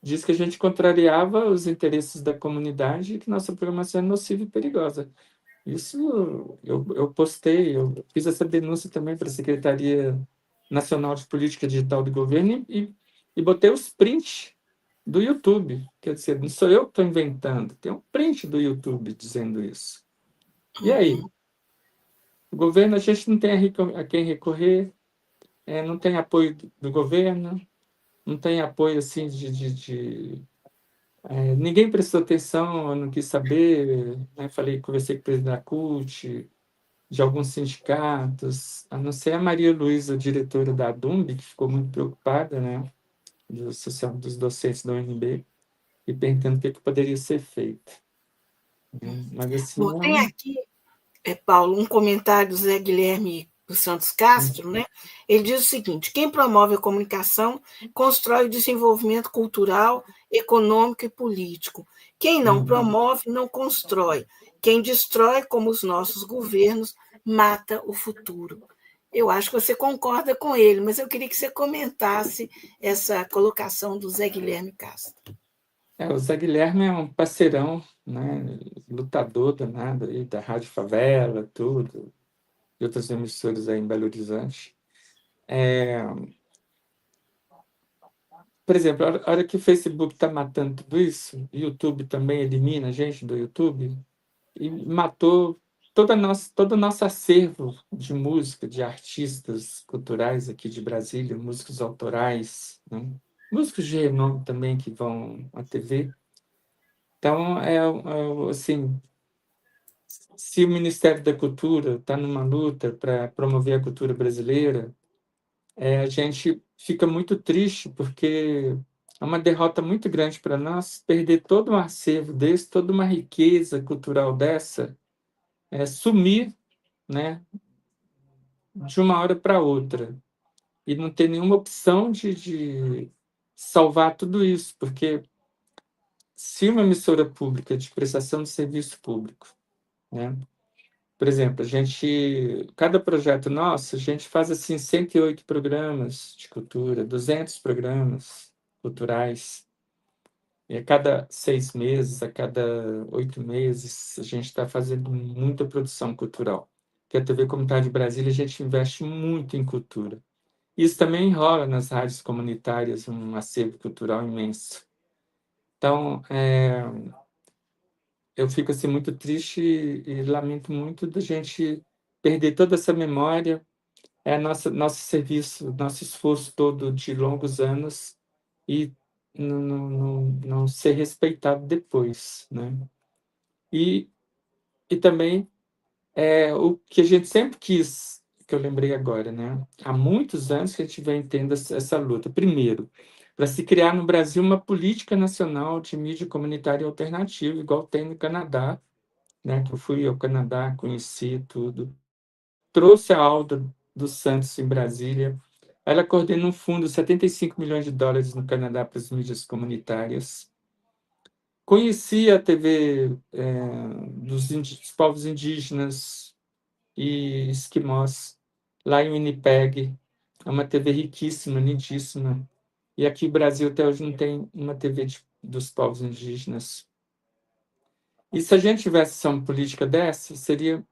Diz que a gente contrariava os interesses da comunidade e que nossa programação é nociva e perigosa. Isso eu postei, eu fiz essa denúncia também para a Secretaria Nacional de Política Digital do Governo e botei os prints do YouTube. Quer dizer, não sou eu que estou inventando, tem um print do YouTube dizendo isso. E aí? O governo, a gente não tem a quem recorrer, não tem apoio do governo, não tem apoio assim ninguém prestou atenção, eu não quis saber, né? Conversei com o presidente da CUT, de alguns sindicatos, a não ser a Maria Luísa, diretora da DUMB, que ficou muito preocupada, né, dos docentes da UNB, e perguntando o que poderia ser feito. Mas assim, Bom, tem aqui, Paulo, um comentário do Zé Guilherme dos Santos Castro, né? Ele diz o seguinte: quem promove a comunicação constrói o desenvolvimento cultural, econômico e político. Quem não promove, não constrói. Quem destrói, como os nossos governos, mata o futuro. Eu acho que você concorda com ele, mas eu queria que você comentasse essa colocação do Zé Guilherme Castro. o Zé Guilherme é um parceirão, né, lutador danado aí da Rádio Favela, tudo, e outras emissoras aí em Belo Horizonte. Por exemplo, a hora que o Facebook está matando tudo isso, o YouTube também elimina a gente do YouTube, e matou todo o nosso acervo de música, de artistas culturais aqui de Brasília, músicos autorais, né? Músicos de renome também que vão à TV. Então, assim, se o Ministério da Cultura está numa luta para promover a cultura brasileira, a gente fica muito triste, porque é uma derrota muito grande para nós perder todo um acervo desse, toda uma riqueza cultural dessa, sumir, né, de uma hora para outra, e não ter nenhuma opção de salvar tudo isso, porque se uma emissora pública de prestação de serviço público, né, por exemplo, cada projeto nosso, a gente faz assim 108 programas de cultura, 200 programas culturais, e a cada 6 meses, a cada 8 meses, a gente está fazendo muita produção cultural. Que a TV Comunitária de Brasília, a gente investe muito em cultura. Isso também rola nas rádios comunitárias, um acervo cultural imenso. Então, eu fico assim, muito triste e lamento muito da gente perder toda essa memória, nosso serviço, nosso esforço todo de longos anos e não ser respeitado depois, né? E, e também o que a gente sempre quis, que eu lembrei agora, né? Há muitos anos que a gente vem tendo essa luta. Primeiro, para se criar no Brasil uma política nacional de mídia comunitária alternativa, igual tem no Canadá, né? Que eu fui ao Canadá, conheci tudo. Trouxe a Alda dos Santos em Brasília. Ela coordena um fundo de 75 milhões de dólares no Canadá para as mídias comunitárias. Conheci a TV dos povos indígenas e esquimós, lá em Winnipeg. É uma TV riquíssima, lindíssima. E aqui no Brasil até hoje não tem uma TV dos povos indígenas. E se a gente tivesse uma política dessa, seria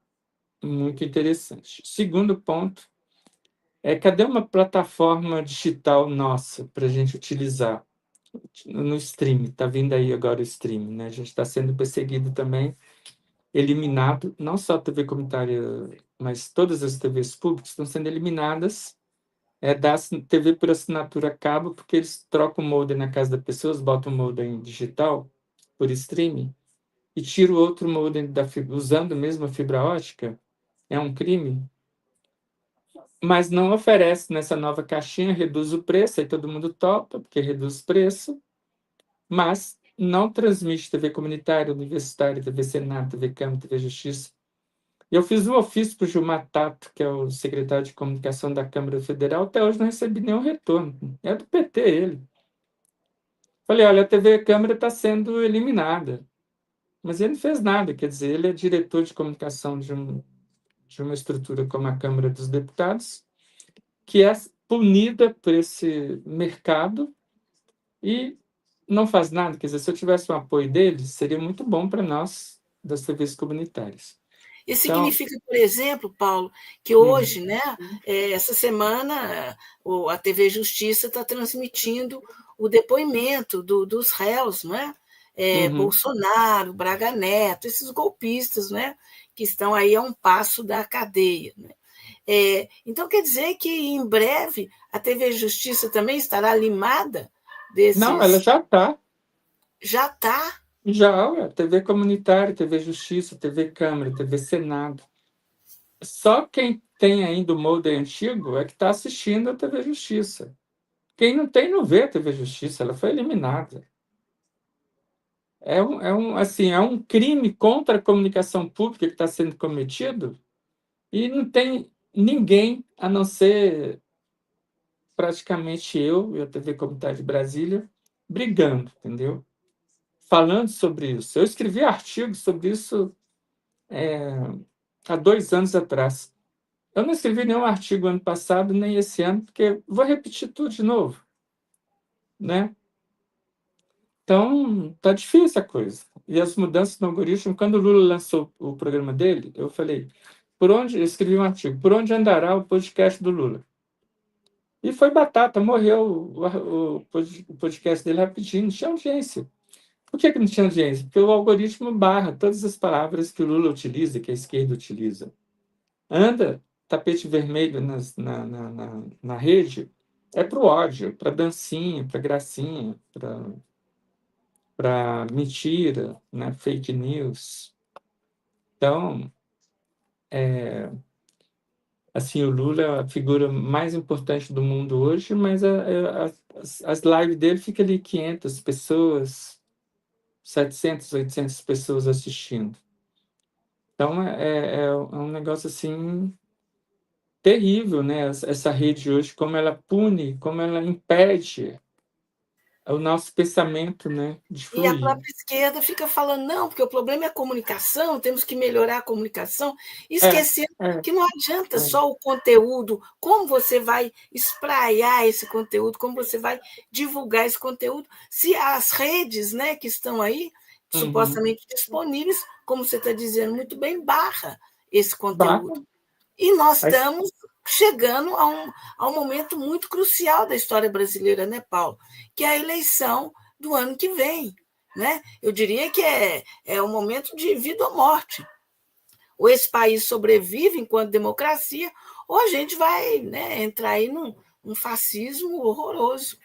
muito interessante. Segundo ponto cadê uma plataforma digital nossa para a gente utilizar no stream? Está vindo aí agora o stream, né? A gente está sendo perseguido também, eliminado, não só a TV comunitária, mas todas as TVs públicas estão sendo eliminadas da TV por assinatura a cabo, porque eles trocam o modem na casa das pessoas, botam o modem digital por streaming e tiram o outro modem usando mesmo a fibra ótica. É um crime, mas não oferece nessa nova caixinha, reduz o preço, aí todo mundo topa, porque reduz o preço, mas não transmite TV comunitária, universitária, TV Senado, TV Câmara, TV Justiça. Eu fiz um ofício para o Gilmar Tato, que é o secretário de comunicação da Câmara Federal, até hoje não recebi nenhum retorno. É do PT ele. Falei, olha, a TV Câmara está sendo eliminada. Mas ele não fez nada, quer dizer, ele é diretor de comunicação de uma estrutura como a Câmara dos Deputados, que é punida por esse mercado e não faz nada. Quer dizer, se eu tivesse o apoio deles, seria muito bom para nós, das TVs comunitárias. Isso Então, significa, por exemplo, Paulo, que hoje, né, essa semana, a TV Justiça está transmitindo o depoimento dos réus, não é? uhum. Bolsonaro, Braga Neto, esses golpistas, né, que estão aí a um passo da cadeia. Né? Então, quer dizer que em breve a TV Justiça também estará limada Não, ela desses. já está. Já está. Já, ué, TV comunitária, TV Justiça, TV Câmara, TV Senado. Só quem tem ainda o modem antigo é que está assistindo a TV Justiça. Quem não tem, não vê a TV Justiça, ela foi eliminada. Assim, é um crime contra a comunicação pública que está sendo cometido e não tem ninguém, a não ser praticamente eu e a TV Comunitária de Brasília, brigando, entendeu? Falando sobre isso. Eu escrevi artigos sobre isso há 2 anos atrás. Eu não escrevi nenhum artigo ano passado, nem esse ano, porque vou repetir tudo de novo, né? Então, tá difícil a coisa. E as mudanças no algoritmo, quando o Lula lançou o programa dele, eu falei, eu escrevi um artigo, por onde andará o podcast do Lula? E foi batata, morreu o podcast dele rapidinho, não tinha audiência. Por que não tinha audiência? Porque o algoritmo barra todas as palavras que o Lula utiliza, que a esquerda utiliza. Anda tapete vermelho na rede, é para o ódio, para dancinha, para gracinha, para mentira, né? Fake news. Então, assim, o Lula é a figura mais importante do mundo hoje, mas as lives dele ficam ali 500 pessoas, 700, 800 pessoas assistindo. Então, é um negócio assim terrível, né? Essa rede hoje, como ela pune, como ela impede o nosso pensamento, né, de E a fluir. própria esquerda fica falando, não, porque o problema é a comunicação, temos que melhorar a comunicação, É, esquecendo é, que não adianta é. só o conteúdo, como você vai espraiar esse conteúdo, como você vai divulgar esse conteúdo, se as redes, né, que estão aí, Uhum. supostamente disponíveis, como você está dizendo muito bem, barra esse conteúdo. Barra. E nós Mas, estamos chegando a um momento muito crucial da história brasileira, né, Paulo? Que é a eleição do ano que vem. né? Eu diria que é um momento de vida ou morte. Ou esse país sobrevive enquanto democracia, ou a gente vai, né, entrar aí num fascismo horroroso.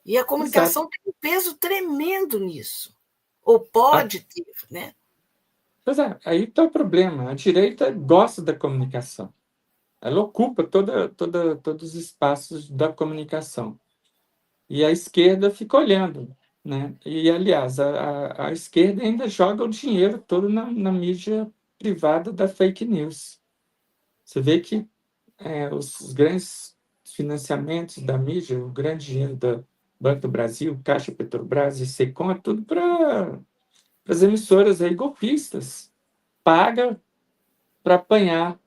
E a Exato. comunicação tem um peso tremendo nisso. Ou Ah, pode ter, né? pois é, aí está o problema. A direita gosta da comunicação. Ela ocupa todos os espaços da comunicação. E a esquerda fica olhando, né? E, aliás, a esquerda ainda joga o dinheiro todo na mídia privada da fake news. Você vê que os grandes financiamentos da mídia, o grande dinheiro do Banco do Brasil, Caixa Petrobras e Secom, é tudo para as emissoras aí golpistas. Paga para apanhar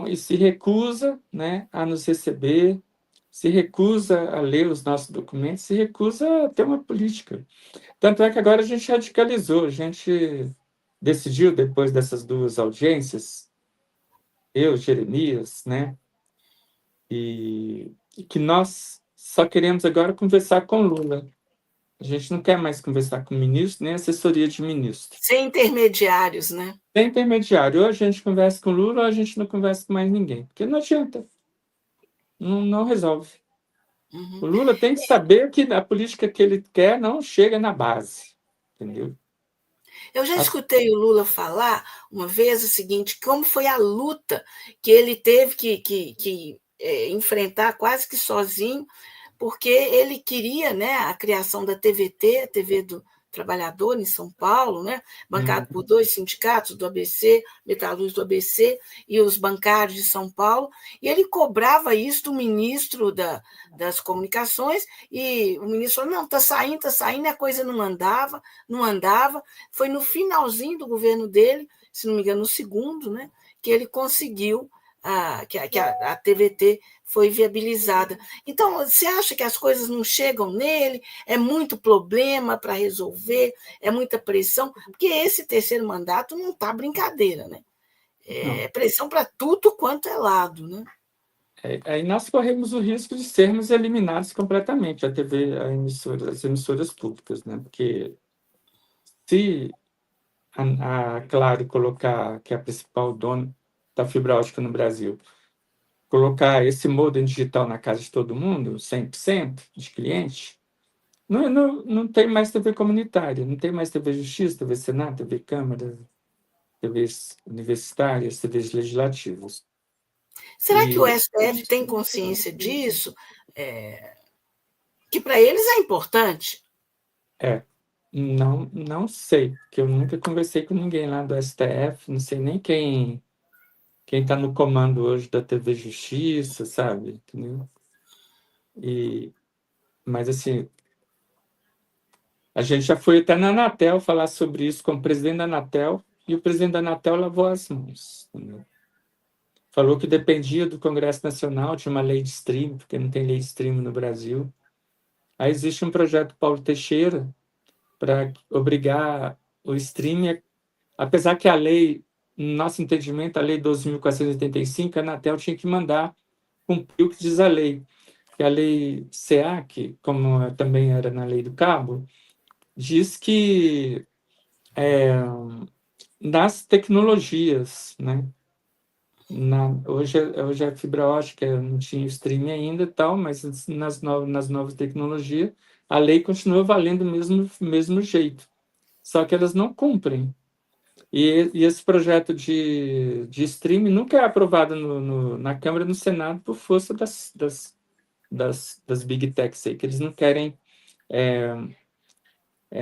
e se recusa, né, a nos receber, se recusa a ler os nossos documentos, se recusa a ter uma política. Tanto é que agora a gente radicalizou, a gente decidiu, depois dessas duas audiências, eu, Jeremias, né, e que nós só queremos agora conversar com Lula. A gente não quer mais conversar com ministro, nem assessoria de ministro. Sem intermediários, né? Tem intermediário. Ou a gente conversa com Lula, ou a gente não conversa com mais ninguém. Porque não adianta. Não resolve. O Uhum. Lula tem que saber que a política que ele quer não chega na base. Entendeu? Eu já As- escutei o Lula falar uma vez o seguinte, como foi a luta que ele teve que enfrentar quase que sozinho, porque ele queria, né, a criação da TVT, a TV do Trabalhador em São Paulo, né, bancado por dois sindicatos do ABC, Metalúrgicos do ABC e os bancários de São Paulo, e ele cobrava isso do ministro das Comunicações, e o ministro falou, não, está saindo, a coisa não andava, não andava. Foi no finalzinho do governo dele, se não me engano, no segundo, né, que ele conseguiu que a TVT foi viabilizada. Então, você acha que as coisas não chegam nele? É muito problema para resolver? É muita pressão? Porque esse terceiro mandato não está brincadeira, né? É não. pressão para tudo quanto é lado, né? Aí nós corremos o risco de sermos eliminados completamente, a TV, as emissoras públicas, né? Porque se a Claro colocar, que é a principal dona da fibra ótica no Brasil, colocar esse modem digital na casa de todo mundo, 100% de cliente, não tem mais TV comunitária, não tem mais TV Justiça, TV Senado, TV Câmara, TVs universitárias, TVs legislativas. Será que o E STF tem consciência disso? É, que para eles é importante? é, não sei, porque eu nunca conversei com ninguém lá do STF, não sei nem quem está no comando hoje da TV Justiça, sabe? Entendeu? E, mas assim, a gente já foi até na Anatel falar sobre isso com o presidente da Anatel, e o presidente da Anatel lavou as mãos. Entendeu? Falou que dependia do Congresso Nacional, tinha uma lei de streaming, porque não tem lei de streaming no Brasil. Aí existe um projeto Paulo Teixeira para obrigar o streaming, apesar que a lei, no nosso entendimento, a lei 12.485, a Anatel tinha que mandar cumprir o que diz a lei. Que a lei SEAC, como também era na lei do cabo, diz que nas tecnologias, né? Hoje é fibra ótica, não tinha streaming ainda e tal, mas nas novas tecnologias, a lei continua valendo do mesmo jeito. Só que elas não cumprem. E esse projeto de streaming nunca é aprovado na Câmara e no Senado por força das Big Techs aí, que eles não querem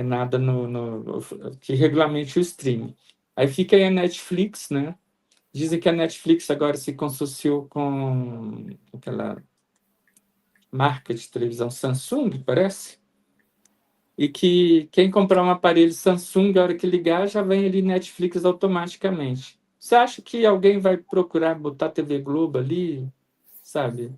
nada que regulamente o streaming. Aí fica aí a Netflix, né? Dizem que a Netflix agora se consociou com aquela marca de televisão Samsung, parece, e que quem comprar um aparelho Samsung, a hora que ligar, já vem ali Netflix automaticamente. Você acha que alguém vai procurar botar TV Globo ali, sabe?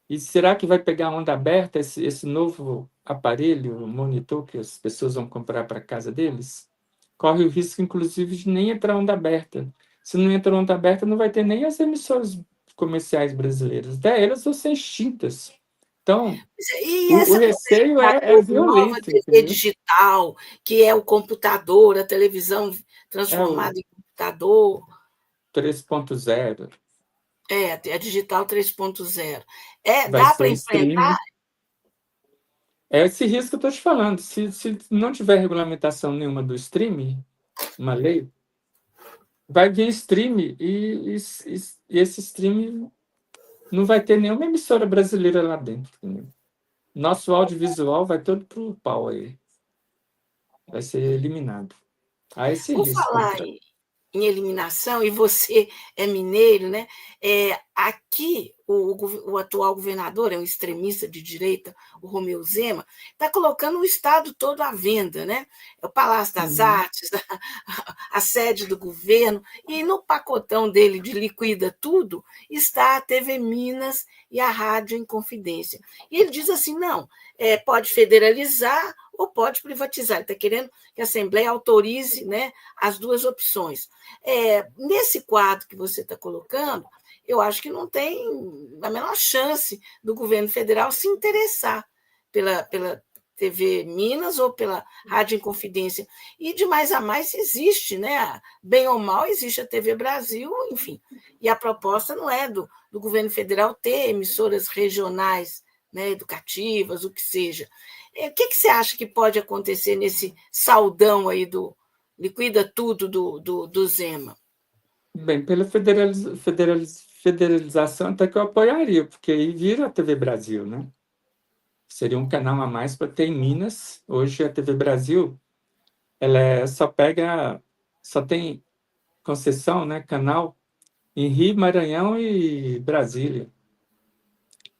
E será que vai pegar onda aberta esse novo aparelho, monitor que as pessoas vão comprar para casa deles? Corre o risco, inclusive, de nem entrar onda aberta. Se não entrar onda aberta, não vai ter nem as emissoras comerciais brasileiras. Até elas vão ser extintas, Então, E o essa receio é nova violento, TV entendeu? digital, que é o computador, a televisão É o transformada em computador, 3.0, a digital 3.0. vai Dá ser para o enfrentar? streaming. É esse risco que eu estou te falando. Se não tiver regulamentação nenhuma do streaming, uma lei, vai vir streaming e esse streaming não vai ter nenhuma emissora brasileira lá dentro, entendeu? Nosso audiovisual vai todo pro pau aí. Vai ser eliminado. Há esse Por risco aí. falar em eliminação, e você é mineiro, né? Aqui, o atual governador é um extremista de direita, o Romeu Zema, está colocando o Estado todo à venda, né? É o Palácio das Uhum. Artes, a sede do governo, e no pacotão dele de liquida tudo está a TV Minas e a Rádio Inconfidência. E ele diz assim: não, pode federalizar ou pode privatizar. Ele está querendo que a Assembleia autorize, né, as duas opções. Nesse quadro que você está colocando, eu acho que não tem a menor chance do governo federal se interessar pela TV Minas ou pela Rádio Inconfidência. E de mais a mais existe, né? Bem ou mal, existe a TV Brasil, enfim. E a proposta não é do governo federal ter emissoras regionais, né, educativas, o que seja. O que você acha que pode acontecer nesse saldão aí do liquida tudo do Zema? Bem, pela federalização até que eu apoiaria, porque aí vira a TV Brasil, né? Seria um canal a mais para ter em Minas. Hoje a TV Brasil, só tem concessão, né, canal em Rio, Maranhão e Brasília.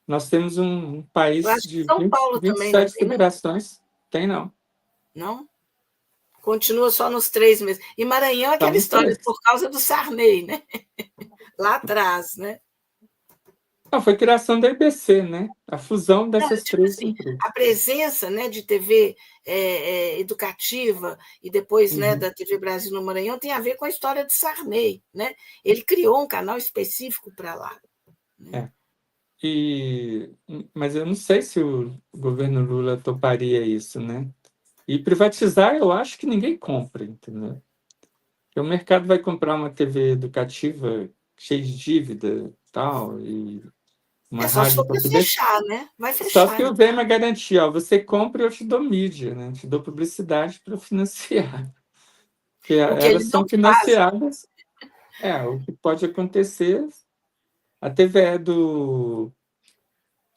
Nós temos um Eu país acho que de São Paulo vinte e também não sete tem, não? federações. Tem não, Não? Continua só nos 3 meses. E Maranhão é só aquela nos história três. por causa do Sarney, né? Lá atrás, né? Não, foi criação da IBC, né? A fusão Não, dessas tipo três assim, a empresas. presença, né, de TV educativa e depois, né, Uhum. da TV Brasil no Maranhão tem a ver com a história de Sarney, né? Ele criou um canal específico para lá, né? É. Mas eu não sei se o governo Lula toparia isso, né? E privatizar, eu acho que ninguém compra, entendeu? Porque o mercado vai comprar uma TV educativa cheia de dívida, tal, e uma É só se rádio for para confidência. fechar, né? Vai Só fechar, se então. eu ver uma garantia, ó, você compra e eu te dou mídia, né? Te dou publicidade para financiar. Porque O que ele elas não são faz. financiadas. O que pode acontecer. A TVE do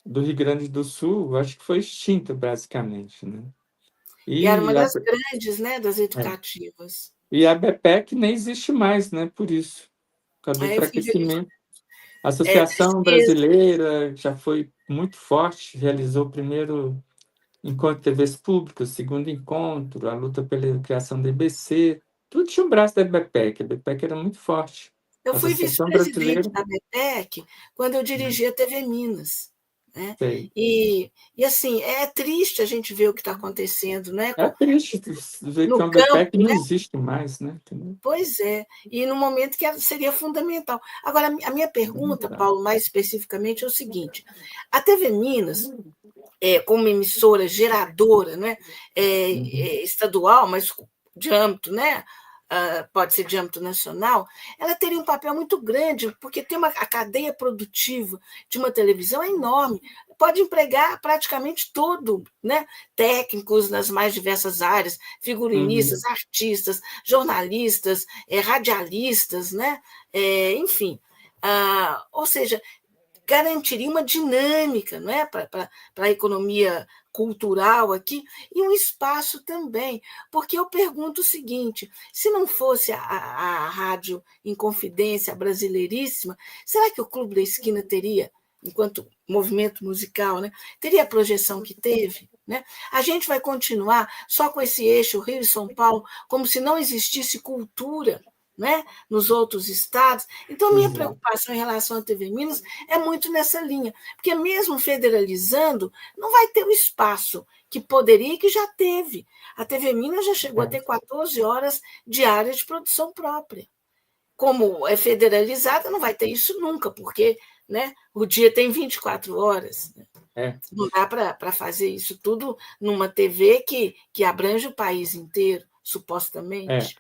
Rio Grande do Sul, acho que foi extinta, basicamente, né? E era uma E a, das grandes, né, das é, educativas. e a BPEC nem existe mais, né? Por isso, por causa do Eu fui verificar. enfraquecimento. A Associação Tristeza. Brasileira já foi muito forte, realizou o primeiro encontro de TVs públicas, segundo encontro, a luta pela criação da IBC, tudo tinha um braço da BPEC. A BPEC era muito forte. Eu A fui Associação vice-presidente Brasileira, da BPEC quando eu né? dirigi a TV Minas. Né? Sei. E assim, é triste a gente ver o que está acontecendo, né? É triste ver que No uma BPEC campo, não né? existe mais, né? Entendeu? Pois é, e no momento que seria fundamental. Agora, a minha pergunta, Paulo, mais especificamente, é o seguinte: a TV Minas, como emissora geradora, né, Uhum. estadual, mas de âmbito, né, pode ser de âmbito nacional, ela teria um papel muito grande, porque tem a cadeia produtiva de uma televisão é enorme, pode empregar praticamente todo, né, técnicos nas mais diversas áreas, figurinistas, Uhum. artistas, jornalistas, radialistas, né, enfim. Ou seja, garantiria uma dinâmica, não é, para a economia cultural aqui e um espaço também, porque eu pergunto o seguinte: se não fosse a rádio Inconfidência brasileiríssima, será que o Clube da Esquina teria, enquanto movimento musical, né, teria a projeção que teve? Né? A gente vai continuar só com esse eixo Rio e São Paulo, como se não existisse cultura, né, nos outros estados. Então, minha Exato. preocupação em relação à TV Minas é muito nessa linha, porque mesmo federalizando, não vai ter o espaço que poderia e que já teve. A TV Minas já chegou a É. ter 14 horas diárias de produção própria. Como é federalizada, não vai ter isso nunca, porque, né, o dia tem 24 horas. Né? É, Não dá para fazer isso tudo numa TV que abrange o país inteiro, é. supostamente.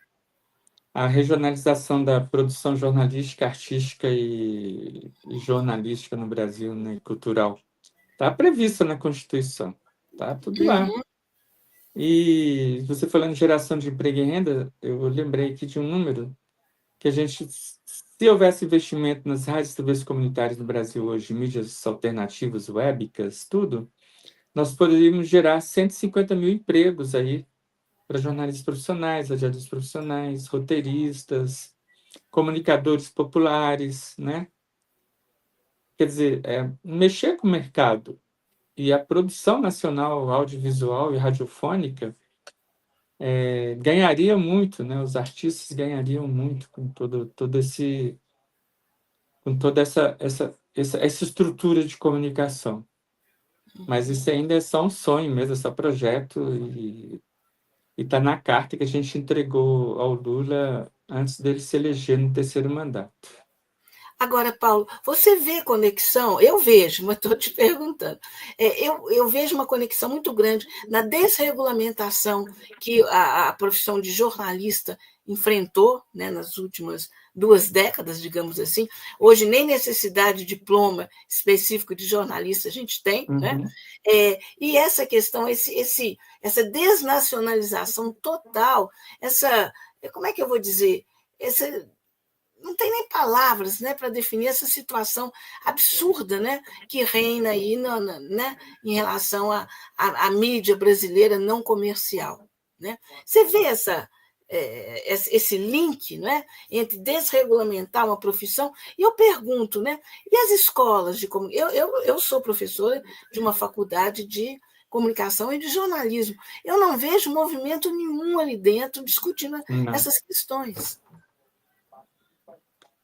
A regionalização da produção jornalística, artística e jornalística no Brasil, né, cultural, está prevista na Constituição. Está tudo lá. Uhum. E você falando de geração de emprego e renda, eu lembrei aqui de um número que a gente, se houvesse investimento nas rádios e TVs comunitárias no Brasil hoje, mídias alternativas, webcas, tudo, nós poderíamos gerar 150 mil empregos aí para jornalistas profissionais, radialistas profissionais, roteiristas, comunicadores populares, né? Quer dizer, mexer com o mercado e a produção nacional audiovisual e radiofônica ganharia muito, né? Os artistas ganhariam muito com com toda essa estrutura de comunicação. Mas isso ainda é só um sonho mesmo, é só projeto e está na carta que a gente entregou ao Lula antes dele se eleger no terceiro mandato. Agora, Paulo, você vê conexão? Eu vejo, mas estou te perguntando. Eu vejo uma conexão muito grande na desregulamentação que a profissão de jornalista enfrentou, né, nas últimas 2 décadas, digamos assim. Hoje, nem necessidade de diploma específico de jornalista a gente tem, né? Uhum. E essa questão, essa desnacionalização total, como é que eu vou dizer? Essa não tem nem palavras, né, para definir essa situação absurda, né, que reina aí né, em relação à mídia brasileira não comercial. Né? Você vê esse link, né, entre desregulamentar uma profissão, e eu pergunto, né, e as escolas de comunicação? Eu sou professora de uma faculdade de comunicação e de jornalismo. Eu não vejo movimento nenhum ali dentro discutindo Não. essas questões.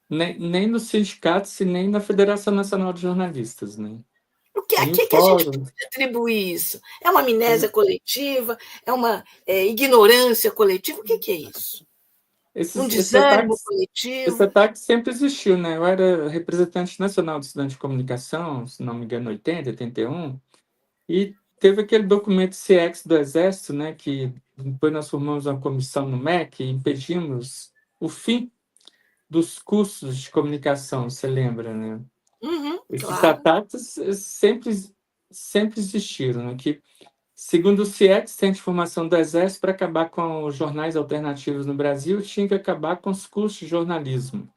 Nem nos sindicatos e nem na Federação Nacional de Jornalistas, né? A Em que a gente fóruns, pode atribuir isso? É uma amnésia em- coletiva? É uma ignorância coletiva? O que é isso? Um esse desânimo esse coletivo? ataque sempre existiu, né? Eu era representante nacional do estudante de comunicação, se não me engano, 80, 81, e teve aquele documento CX do Exército, né? Que depois nós formamos uma comissão no MEC e impedimos o fim dos cursos de comunicação, você lembra, né? Uhum, Esses claro. ataques sempre existiram, né? Que, segundo o CIEX, Centro de Informação do Exército, para acabar com os jornais alternativos no Brasil, tinha que acabar com os cursos de jornalismo.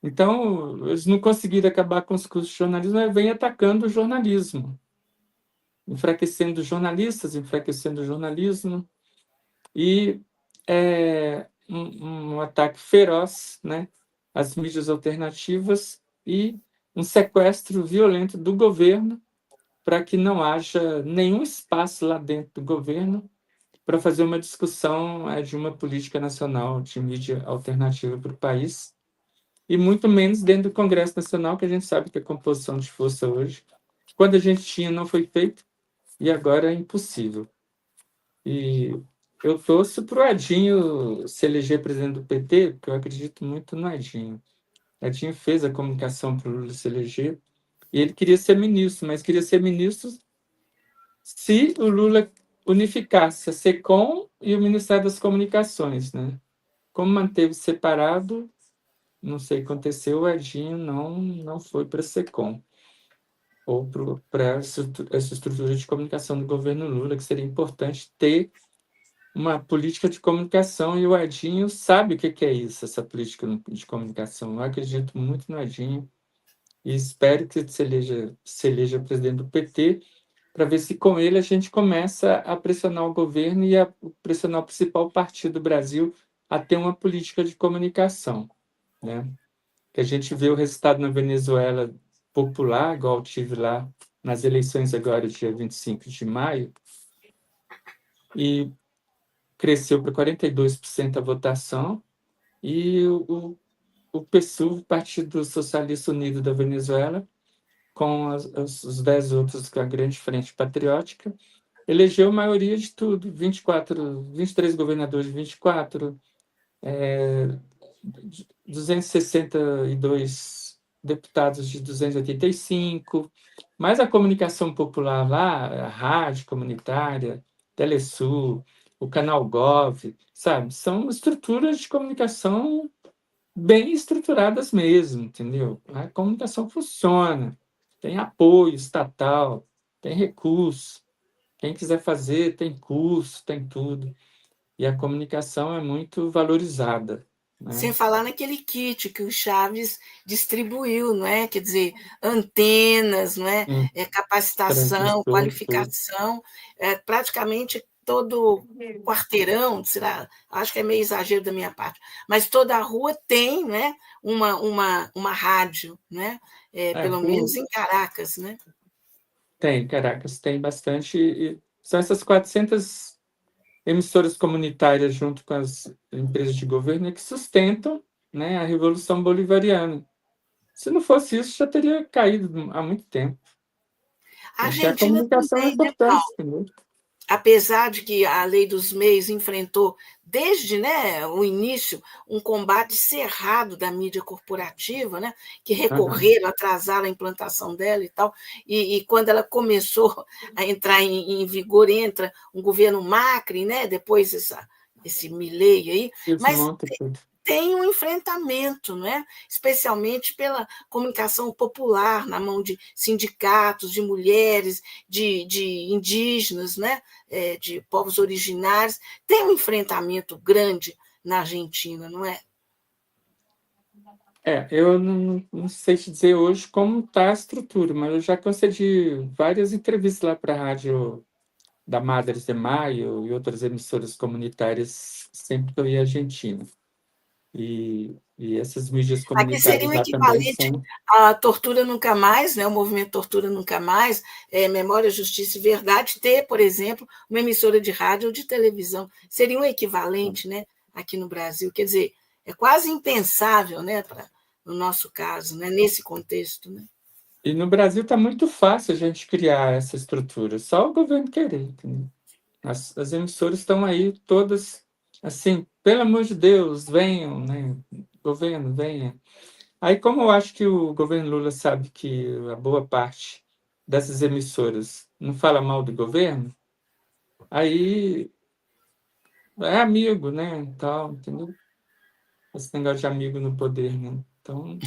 Então, eles não conseguiram acabar com os cursos de jornalismo, mas vem atacando o jornalismo, enfraquecendo os jornalistas, enfraquecendo o jornalismo, e um ataque feroz, né, às mídias alternativas e um sequestro violento do governo para que não haja nenhum espaço lá dentro do governo para fazer uma discussão de uma política nacional de mídia alternativa para o país, e muito menos dentro do Congresso Nacional, que a gente sabe que a composição de força hoje, quando a gente tinha, não foi feito, e agora é impossível. E eu torço para o Edinho se eleger presidente do PT, porque eu acredito muito no Edinho. Edinho fez a comunicação para o Lula se eleger, e ele queria ser ministro, mas queria ser ministro se o Lula unificasse a SECOM e o Ministério das Comunicações, né? Como manteve separado, não sei o que aconteceu, o Edinho não foi para a SECOM, ou para essa estrutura de comunicação do governo Lula, que seria importante ter uma política de comunicação, e o Edinho sabe o que é isso, essa política de comunicação. Eu acredito muito no Edinho e espero que se eleja presidente do PT, para ver se com ele a gente começa a pressionar o governo e a pressionar o principal partido do Brasil a ter uma política de comunicação, né? Que a gente vê o resultado na Venezuela popular, igual tive lá nas eleições agora, dia 25 de maio, e cresceu para 42% a votação, e o PSUV, Partido Socialista Unido da Venezuela, com os 10 outros, com a Grande Frente Patriótica, elegeu maioria de tudo, 23 governadores de 24, 262 deputados de 285, Mas a comunicação popular lá, a rádio comunitária, Telesul, o Canal Gov, sabe? São estruturas de comunicação bem estruturadas mesmo, entendeu? A comunicação funciona, tem apoio estatal, tem recurso. Quem quiser fazer, tem curso, tem tudo. E a comunicação é muito valorizada, Sem né? falar naquele kit que o Chaves distribuiu, não é? Quer dizer, antenas, não é? Um Capacitação, transmissor, tudo. qualificação, praticamente todo quarteirão, será? Acho que é meio exagero da minha parte, mas toda a rua tem, né? Uma rádio, né? É, Pelo menos em Caracas, né? tem, Caracas, tem bastante. São essas 400 emissoras comunitárias junto com as empresas de governo que sustentam, né, a Revolução Bolivariana. Se não fosse isso, já teria caído há muito tempo. A Porque a Argentina comunicação é também, né? importante, entendeu? Apesar de que a lei dos meios enfrentou, desde, né, o início, um combate cerrado da mídia corporativa, né, que Aham. recorreram, atrasaram a implantação dela e tal, e quando ela começou a entrar em vigor, entra um governo Macri, né, depois esse Milei aí, mas Desmonta tudo. tem um enfrentamento, não é? Especialmente pela comunicação popular, na mão de sindicatos, de mulheres, de indígenas, né? De povos originários. Tem um enfrentamento grande na Argentina, não é? Eu não sei te dizer hoje como está a estrutura, mas eu já concedi várias entrevistas lá para a rádio da Madres de Maio e outras emissoras comunitárias sempre que eu ia à Argentina. E essas mídias Aqui seria comunitárias o lá também equivalente são. à Tortura Nunca Mais, né? O movimento Tortura Nunca Mais, Memória, Justiça e Verdade, ter, por exemplo, uma emissora de rádio ou de televisão. Seria um equivalente, né? Aqui no Brasil. Quer dizer, é quase impensável, né? No nosso caso, né? Nesse contexto. Né? E no Brasil está muito fácil a gente criar essa estrutura, só o governo querer, entendeu? As emissoras estão aí todas assim, pelo amor de Deus, venham, né? Governo, venha. Aí, como eu acho que o governo Lula sabe que a boa parte dessas emissoras não fala mal do governo, aí é amigo, né? Tal, entendeu? Esse negócio de amigo no poder, né? Então,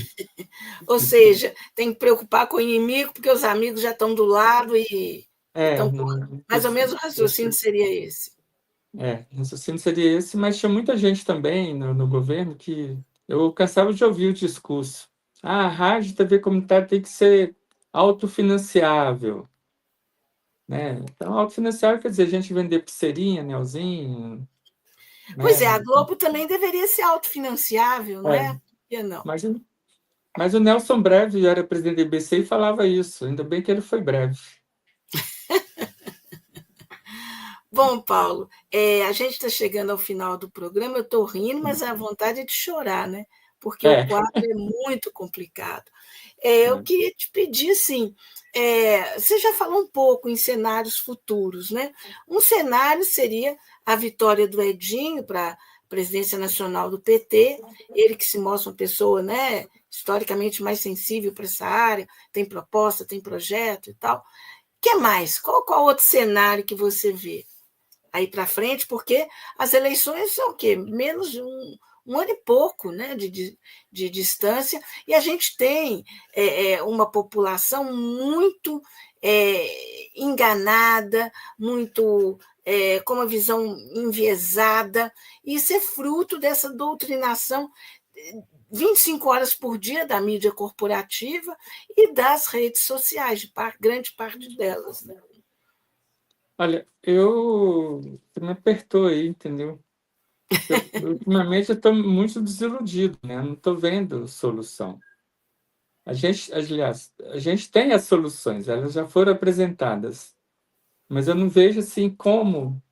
Ou seja, tem que preocupar com o inimigo, porque os amigos já estão do lado e estão. não Mais ou menos o raciocínio seria esse. raciocínio seria esse, mas tinha muita gente também no governo que eu cansava de ouvir o discurso. Ah, a rádio e TV comunitária tem que ser autofinanciável, né? Então, autofinanciável quer dizer a gente vender pulseirinha, anelzinho, Pois né? é, a Globo também deveria ser autofinanciável, não É, é? Por que não? mas, mas o Nelson Breve era presidente da IBC e falava isso, ainda bem que ele foi breve. Bom, Paulo, a gente está chegando ao final do programa, eu estou rindo, mas a vontade é de chorar, né? Porque o É, quadro é muito complicado. Eu é, queria te pedir, assim, você já falou um pouco em cenários futuros, né? Um cenário seria a vitória do Edinho para a presidência nacional do PT, ele que se mostra uma pessoa, né, historicamente mais sensível para essa área, tem proposta, tem projeto e tal. O que mais? Qual outro cenário que você vê? Aí para frente, porque as eleições são o quê? Menos de um ano e pouco, né, de distância, e a gente tem uma população muito enganada, muito com uma visão enviesada, e isso é fruto dessa doutrinação 25 horas por dia da mídia corporativa e das redes sociais, grande parte delas. Né? olha, você me apertou aí, entendeu? Ultimamente eu estou muito desiludido, né? Não estou vendo solução. Aliás, a gente tem as soluções, elas já foram apresentadas, mas eu não vejo assim como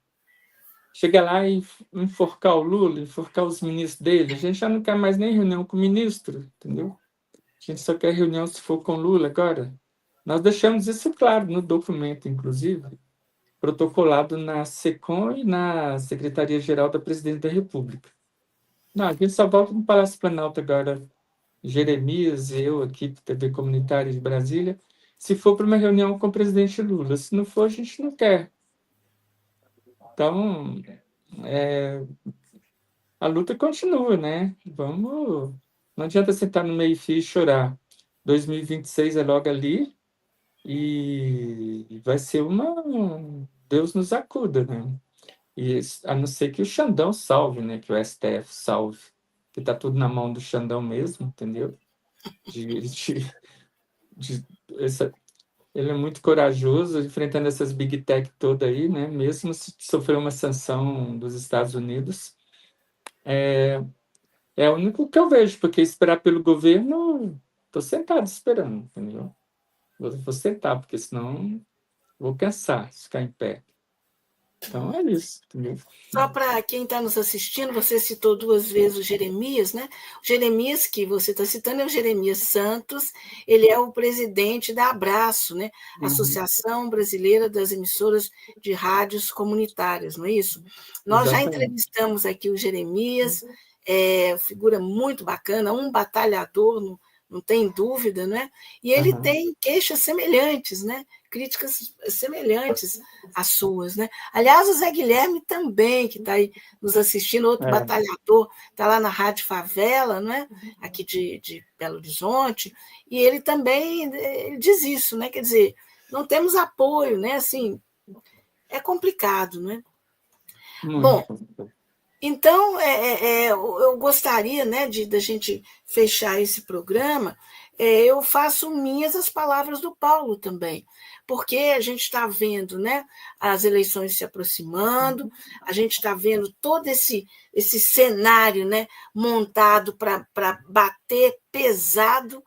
chegar lá e enforcar o Lula, enforcar os ministros dele. A gente já não quer mais nem reunião com o ministro, entendeu? A gente só quer reunião se for com o Lula agora. Nós deixamos isso claro no documento, inclusive, protocolado na SECOM e na Secretaria-Geral da Presidência da República. Não, a gente só volta no Palácio Planalto agora, Jeremias e eu aqui, TV Comunitária de Brasília, se for para uma reunião com o presidente Lula. Se não for, a gente não quer. Então, a luta continua, né? Vamos. Não adianta sentar no meio-fio e chorar. 2026 é logo ali e vai ser uma. Deus nos acuda, né? E a não ser que o Xandão salve, né? Que o STF salve. Que tá tudo na mão do Xandão mesmo, entendeu? De, de, de- ele é muito corajoso, enfrentando essas big tech toda aí, né? Mesmo se sofrer uma sanção dos Estados Unidos. É o único que eu vejo, porque esperar pelo governo, tô sentado esperando, entendeu? Vou sentar, porque senão vou cansar de ficar em pé. Então é isso, entendeu? Só para quem está nos assistindo, você citou duas vezes o Jeremias, né? O Jeremias que você está citando é o Jeremias Santos, ele é o presidente da Abraço, né? Uhum, Associação Brasileira das Emissoras de Rádios Comunitárias, não é isso? Nós já exatamente. entrevistamos aqui o Jeremias, figura muito bacana, um batalhador, não tem dúvida, né? E ele Uhum, tem queixas semelhantes, né? Críticas semelhantes às suas, né? Aliás, o Zé Guilherme também, que está aí nos assistindo, outro é, batalhador, está lá na Rádio Favela, né? Aqui de Belo Horizonte, e ele também ele diz isso, né? Quer dizer, não temos apoio, né? Assim, é complicado, né? muito Bom, complicado. então, eu gostaria, né, de da gente fechar esse programa. Eu faço minhas as palavras do Paulo também, porque a gente está vendo, né, as eleições se aproximando, a gente está vendo todo esse cenário, né, montado para bater pesado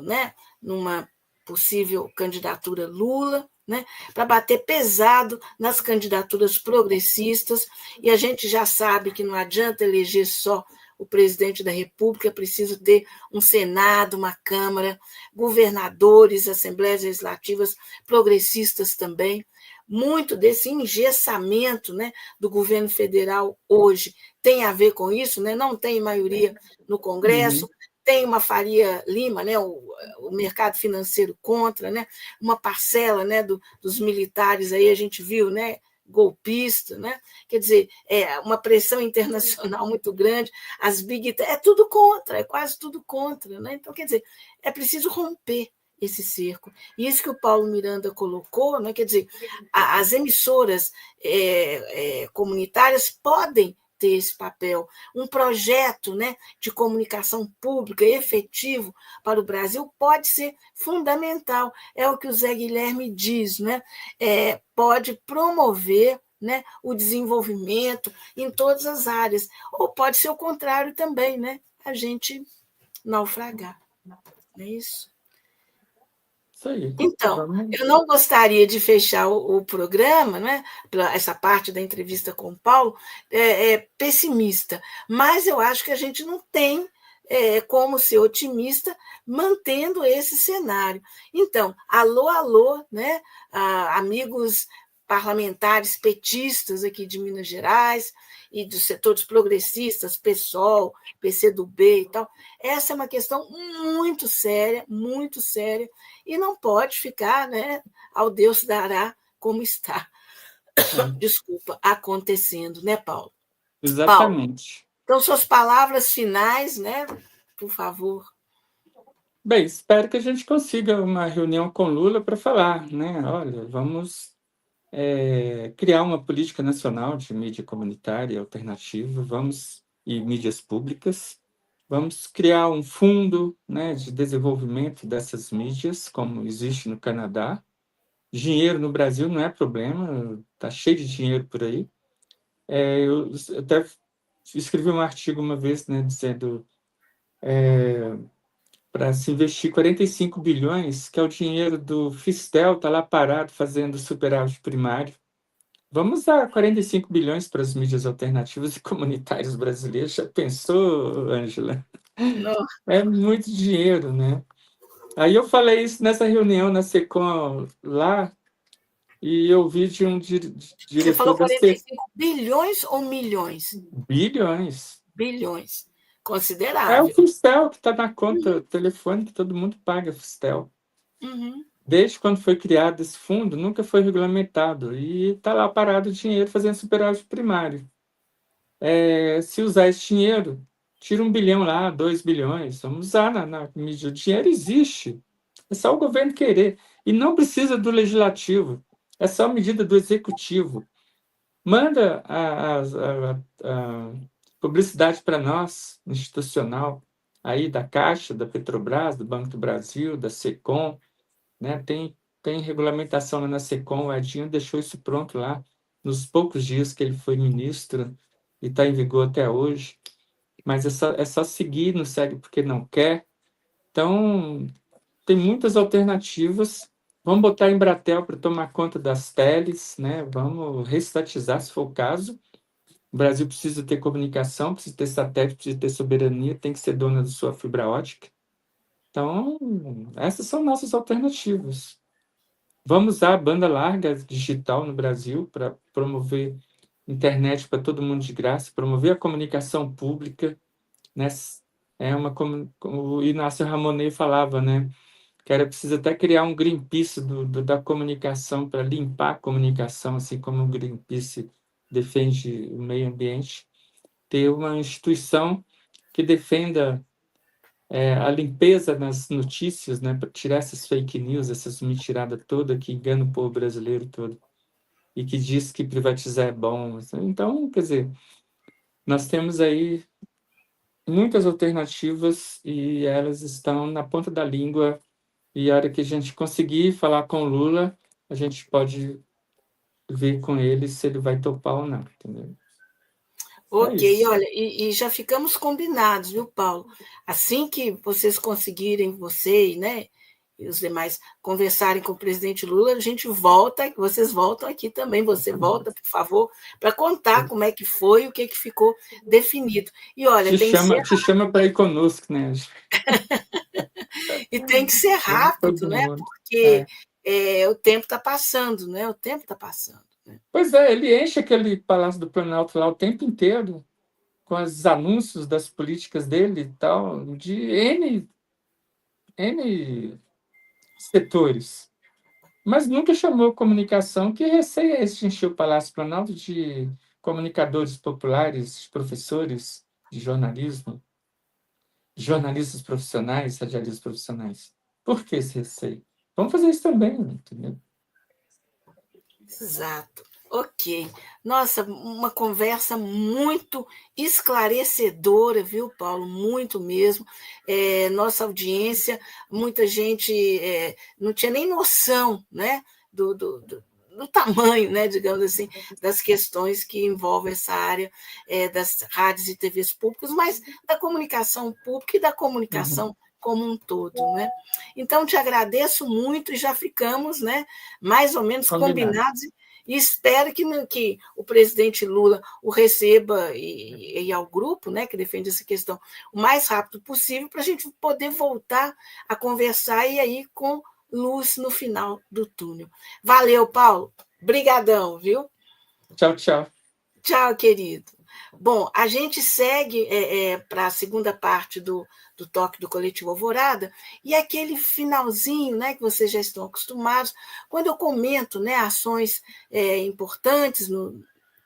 né, numa possível candidatura Lula, né, para bater pesado nas candidaturas progressistas, e a gente já sabe que não adianta eleger só o presidente da República, é preciso ter um Senado, uma Câmara, governadores, assembleias legislativas progressistas também. Muito desse engessamento, né, do governo federal hoje tem a ver com isso, né? Não tem maioria no Uhum, Congresso, tem uma Faria Lima, né, o mercado financeiro contra, né, uma parcela, né, dos militares aí a gente viu, né, golpista, né? Quer dizer, é uma pressão internacional muito grande, as big tech, é tudo contra, é quase tudo contra, né? Então, quer dizer, é preciso romper esse cerco. E isso que o Paulo Miranda colocou, né? Quer dizer, as emissoras comunitárias podem ter esse papel, um projeto, né, de comunicação pública efetivo para o Brasil pode ser fundamental. É o que o Zé Guilherme diz, né? Pode promover, né, o desenvolvimento em todas as áreas. Ou pode ser o contrário também, né? A gente naufragar. Não é isso? isso aí. Então, Vamos. eu não gostaria de fechar o programa, né, essa parte da entrevista com o Paulo, pessimista, mas eu acho que a gente não tem como ser otimista mantendo esse cenário. Então, alô, alô, né, amigos parlamentares petistas aqui de Minas Gerais e dos setores progressistas, PSOL, PCdoB e tal, essa é uma questão muito séria, e não pode ficar, né, ao Deus dará como está, É, desculpa, acontecendo, né, Paulo? Paulo, exatamente. então suas palavras finais, né, por favor. Bem, espero que a gente consiga uma reunião com Lula para falar, né? Olha, vamos criar uma política nacional de mídia comunitária alternativa, vamos e mídias públicas, vamos criar um fundo, né, de desenvolvimento dessas mídias, como existe no Canadá. Dinheiro no Brasil não é problema, tá cheio de dinheiro por aí. Eu até escrevi um artigo uma vez, né, dizendo para se investir 45 bilhões, que é o dinheiro do Fistel, está lá parado fazendo superávit primário. Vamos dar 45 bilhões para as mídias alternativas e comunitárias brasileiras. Já pensou, Ângela? Não, É muito dinheiro, né? Aí eu falei isso nessa reunião na SECOM lá, e eu vi de um você diretor falou da SECOM, 45 bilhões ou milhões? bilhões. Bilhões. É o Considerável. Fistel que está na conta telefônica, todo mundo paga Fistel. Uhum. Desde quando foi criado esse fundo, nunca foi regulamentado. E está lá parado o dinheiro fazendo superávit primário. Se usar esse dinheiro, tira 1 bilhão lá, 2 bilhões, vamos usar na mídia. O dinheiro existe. É só o governo querer. E não precisa do legislativo. É só medida do executivo. Manda a publicidade para nós, institucional, aí da Caixa, da Petrobras, do Banco do Brasil, da Secom, né? Tem regulamentação lá na Secom, o Edinho deixou isso pronto lá, nos poucos dias que ele foi ministro, e está em vigor até hoje. Mas é só seguir, não segue porque não quer. Então, tem muitas alternativas. Vamos botar a Embratel para tomar conta das teles, né? Vamos reestatizar, se for o caso. O Brasil precisa ter comunicação, precisa ter satélite, precisa ter soberania, tem que ser dona da sua fibra ótica. Então, essas são nossas alternativas. Vamos usar a banda larga digital no Brasil para promover internet para todo mundo de graça, promover a comunicação pública, né? Como o Inácio Ramonet falava, né? Que era preciso até criar um Greenpeace da comunicação para limpar a comunicação, assim como o Greenpeace defende o meio ambiente, ter uma instituição que defenda a limpeza nas notícias, né, para tirar essas fake news, essas mentiradas toda que engana o povo brasileiro todo e que diz que privatizar é bom. Então, quer dizer, nós temos aí muitas alternativas e elas estão na ponta da língua, e a hora que a gente conseguir falar com o Lula, a gente pode ver com ele se ele vai topar ou não, entendeu? É Ok, isso. olha, e já ficamos combinados, viu, Paulo? Assim que vocês conseguirem, você, né, e os demais, conversarem com o presidente Lula, a gente volta, vocês voltam aqui também, você volta, por favor, para contar como é que foi, o que ficou definido. E olha, Te chama para ir conosco, né? tem que ser Chama rápido, todo né? mundo. Porque É. o tempo está passando, né? O tempo está passando. Né? Pois é, ele enche aquele Palácio do Planalto lá o tempo inteiro, com os anúncios das políticas dele e tal, de N setores. Mas nunca chamou comunicação. Que receio é esse de encher o Palácio do Planalto de comunicadores populares, de professores de jornalismo, jornalistas profissionais, radialistas profissionais? Por que esse receio? Vamos fazer isso também, entendeu? Exato. Ok. Nossa, uma conversa muito esclarecedora, viu, Paulo? Muito mesmo. Nossa audiência, muita gente não tinha nem noção, né, do tamanho, né, digamos assim, das questões que envolvem essa área das rádios e TVs públicas, mas da comunicação pública e da Uhum. comunicação como um todo, né? Então, te agradeço muito e já ficamos, né, mais ou menos Combinado. combinados e espero que o presidente Lula o receba e ao grupo, né, que defende essa questão, o mais rápido possível, para a gente poder voltar a conversar e aí com luz no final do túnel. Valeu, Paulo. Brigadão, viu? Tchau, tchau. Tchau, querido. Bom, a gente segue para a segunda parte do toque do Coletivo Alvorada, e aquele finalzinho, né, que vocês já estão acostumados, quando eu comento, né, ações importantes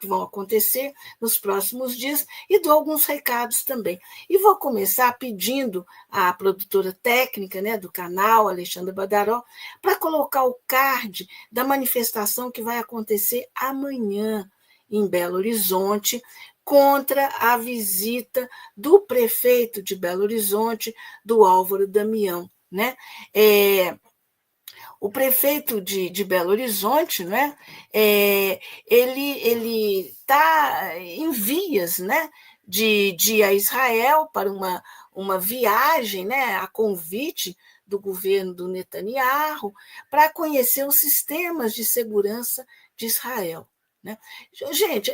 que vão acontecer nos próximos dias e dou alguns recados também. E vou começar pedindo à produtora técnica, né, do canal, Alexandra Badaró, para colocar o card da manifestação que vai acontecer amanhã em Belo Horizonte, contra a visita do prefeito de Belo Horizonte, do Álvaro Damião. Né? O prefeito de Belo Horizonte, né, ele está em vias, né, de ir a Israel para uma viagem, né, a convite do governo do Netanyahu, para conhecer os sistemas de segurança de Israel. Né? Gente,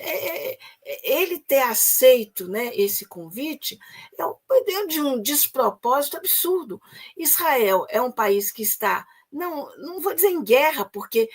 ele ter aceito, né, esse convite é de um despropósito absurdo. Israel é um país que está não vou dizer em guerra, porque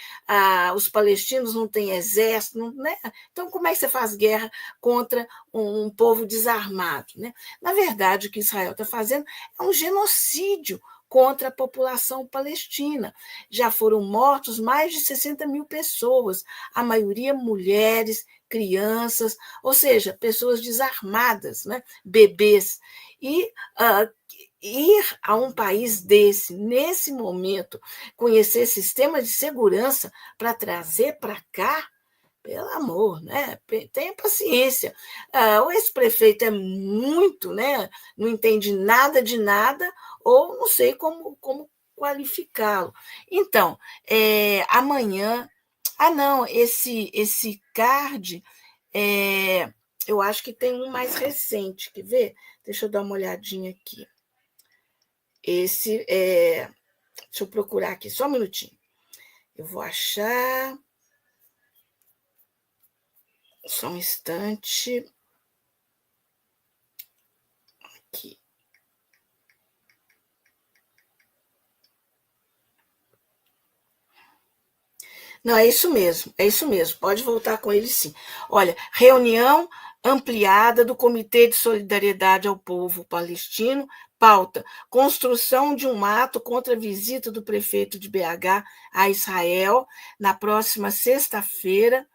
os palestinos não têm exército, não, né? Então como é que você faz guerra contra um povo desarmado? Né? Na verdade, o que Israel está fazendo é um genocídio contra a população palestina. Já foram mortos mais de 60 mil pessoas, a maioria mulheres, crianças, ou seja, pessoas desarmadas, né? Bebês. E ir a um país desse, nesse momento, conhecer sistemas de segurança para trazer para cá, pelo amor, né? Tenha paciência. O ex-prefeito é muito, né? Não entende nada de nada, ou não sei como qualificá-lo. Então, amanhã. Ah, não, esse card, eu acho que tem um mais recente, quer ver? Deixa eu dar uma olhadinha aqui. Esse é. Deixa eu procurar aqui, só um minutinho. Eu vou achar. Só um instante. Aqui. Não, é isso mesmo, pode voltar com ele sim. Olha, reunião ampliada do Comitê de Solidariedade ao Povo Palestino, pauta: construção de um ato contra a visita do prefeito de BH a Israel na próxima sexta-feira.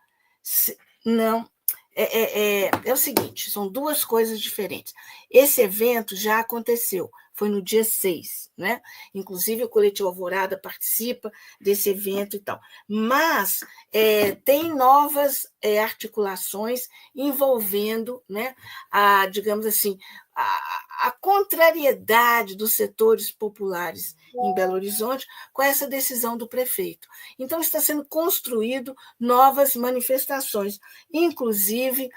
Não, é o seguinte, são duas coisas diferentes. Esse evento já aconteceu, foi no dia 6, né? Inclusive o Coletivo Alvorada participa desse evento e tal. Mas tem novas articulações envolvendo, né, digamos assim, a contrariedade dos setores populares em Belo Horizonte com essa decisão do prefeito. Então, está sendo construído novas manifestações, inclusive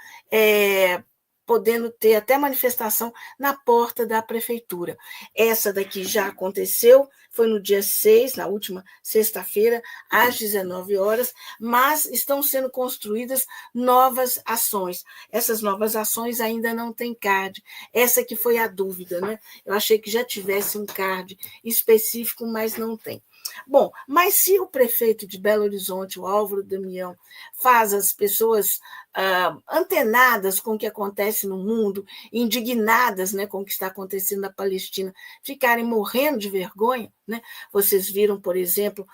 podendo ter até manifestação na porta da prefeitura. Essa daqui já aconteceu, foi no dia 6, na última sexta-feira, às 19 horas, mas estão sendo construídas novas ações. Essas novas ações ainda não têm card. Essa que foi a dúvida, né? Eu achei que já tivesse um card específico, mas não tem. Bom, mas se o prefeito de Belo Horizonte, o Álvaro Damião, faz as pessoas antenadas com o que acontece no mundo, indignadas, né, com o que está acontecendo na Palestina, ficarem morrendo de vergonha, né? Vocês viram, por exemplo,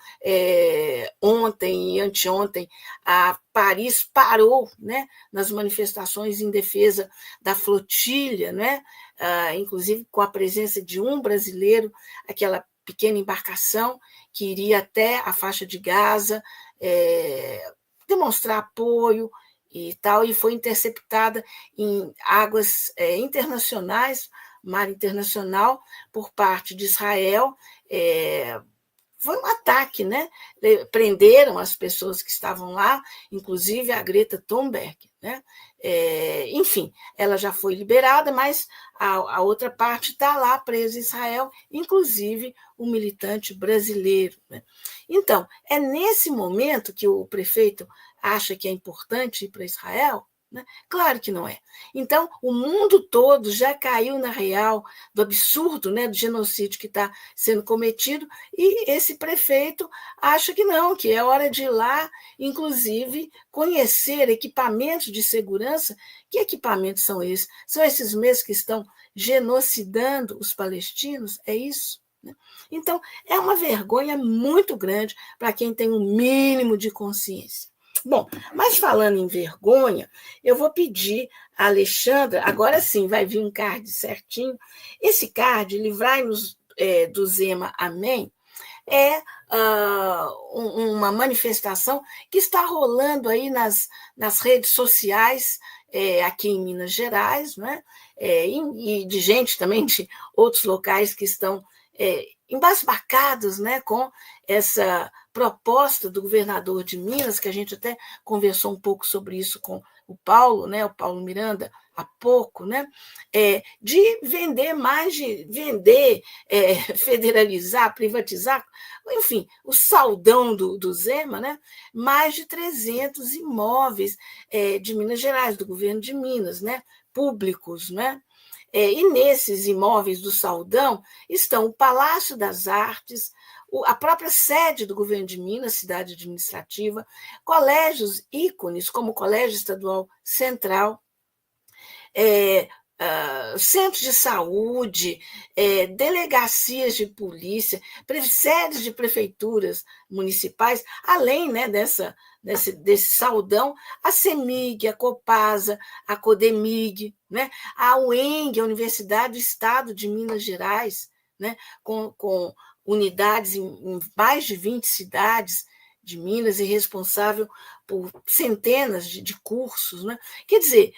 ontem e anteontem, a Paris parou, né, nas manifestações em defesa da flotilha, né? Inclusive com a presença de um brasileiro, aquela pequena embarcação que iria até a faixa de Gaza, demonstrar apoio e tal, e foi interceptada em águas internacionais, mar internacional, por parte de Israel. Foi um ataque, né? Prenderam as pessoas que estavam lá, inclusive a Greta Thunberg, né? Enfim, ela já foi liberada, mas a outra parte está lá presa em Israel, inclusive um militante brasileiro, né? Então, é nesse momento que o prefeito acha que é importante ir para Israel? Né? Claro que não é. Então, o mundo todo já caiu na real do absurdo, né, do genocídio que está sendo cometido, e esse prefeito acha que não, que é hora de ir lá, inclusive, conhecer equipamentos de segurança. Que equipamentos são esses? São esses mesmos que estão genocidando os palestinos? É isso? Então, é uma vergonha muito grande para quem tem um mínimo de consciência. Bom, mas falando em vergonha, eu vou pedir a Alexandra, agora sim vai vir um card certinho. Esse card, Livrai-nos do Zema, amém, é uma manifestação que está rolando aí nas redes sociais aqui em Minas Gerais, né? E de gente também de outros locais que estão embasbacados, né, com essa proposta do governador de Minas, que a gente até conversou um pouco sobre isso com o Paulo, né, o Paulo Miranda, há pouco, né, de vender federalizar, privatizar, enfim, o saldão do Zema, né, mais de 300 imóveis de Minas Gerais, do governo de Minas, né, públicos, né? E nesses imóveis do Saldão estão o Palácio das Artes, a própria sede do governo de Minas, cidade administrativa, colégios ícones, como o Colégio Estadual Central, centros de saúde, delegacias de polícia, sedes de prefeituras municipais, além, né, desse saldão, a CEMIG, a Copasa, a CODEMIG, né, a UENG, a Universidade do Estado de Minas Gerais, né, com unidades em mais de 20 cidades de Minas e responsável por centenas de cursos. Né? Quer dizer,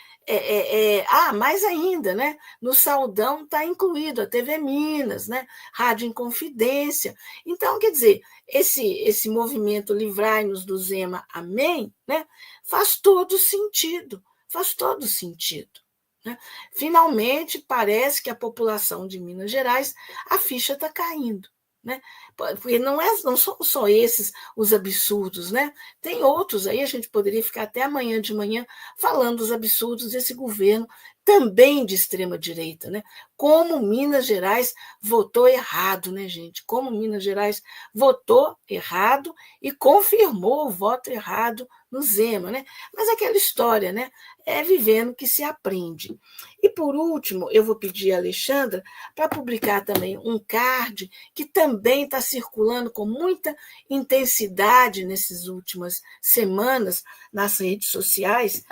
mais ainda, né? No Saldão está incluído a TV Minas, né? Rádio Inconfidência. Então, quer dizer, esse movimento Livrai-nos do Zema, amém, né? Faz todo sentido, faz todo sentido. Né? Finalmente, parece que a população de Minas Gerais, a ficha está caindo. Né? Porque não são só esses os absurdos, né? Tem outros aí, a gente poderia ficar até amanhã de manhã falando dos absurdos desse governo também de extrema-direita, né? Como Minas Gerais votou errado, né, gente? Como Minas Gerais votou errado e confirmou o voto errado no Zema, né? Mas aquela história, né? É vivendo que se aprende. E, por último, eu vou pedir a Alexandra para publicar também um card que também está circulando com muita intensidade nessas últimas semanas nas redes sociais,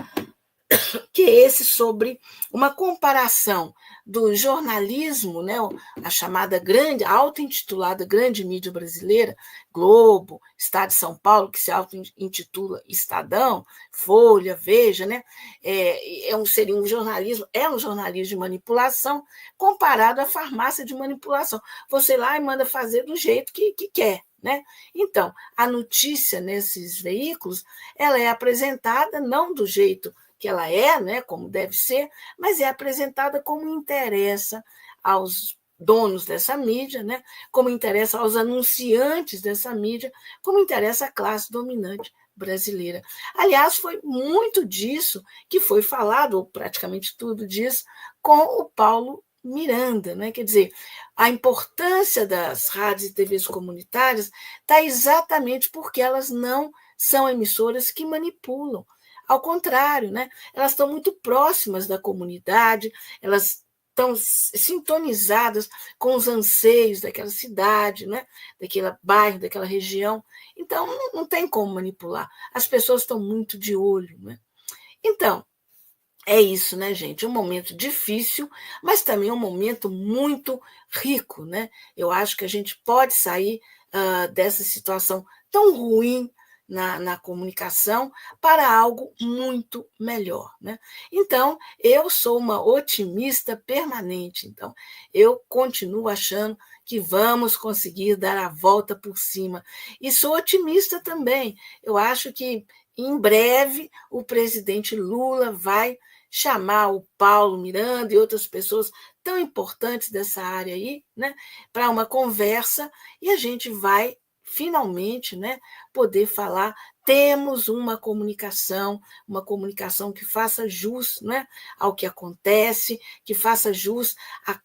que é esse sobre uma comparação do jornalismo, né, a chamada grande, auto-intitulada grande mídia brasileira, Globo, Estado de São Paulo, que se auto-intitula Estadão, Folha, Veja, né, seria um jornalismo, é um jornalismo de manipulação comparado à farmácia de manipulação. Você lá e manda fazer do jeito que quer. Né? Então, a notícia nesses veículos ela é apresentada não do jeito que ela é, né, como deve ser, mas é apresentada como interessa aos donos dessa mídia, né, como interessa aos anunciantes dessa mídia, como interessa à classe dominante brasileira. Aliás, foi muito disso que foi falado, ou praticamente tudo disso, com o Paulo Miranda, né? Quer dizer, a importância das rádios e TVs comunitárias está exatamente porque elas não são emissoras que manipulam. Ao contrário, né? Elas estão muito próximas da comunidade, elas estão sintonizadas com os anseios daquela cidade, né? Daquele bairro, daquela região. Então, não tem como manipular. As pessoas estão muito de olho. Né? Então, é isso, né, gente? Um momento difícil, mas também um momento muito rico, né? Eu acho que a gente pode sair dessa situação tão ruim na comunicação para algo muito melhor, né? Então, eu sou uma otimista permanente. Então, eu continuo achando que vamos conseguir dar a volta por cima. E sou otimista também. Eu acho que em breve o presidente Lula vai chamar o Paulo Miranda e outras pessoas tão importantes dessa área aí, né, para uma conversa e a gente vai finalmente, né, poder falar. Temos uma comunicação que faça jus, né, ao que acontece, que faça jus à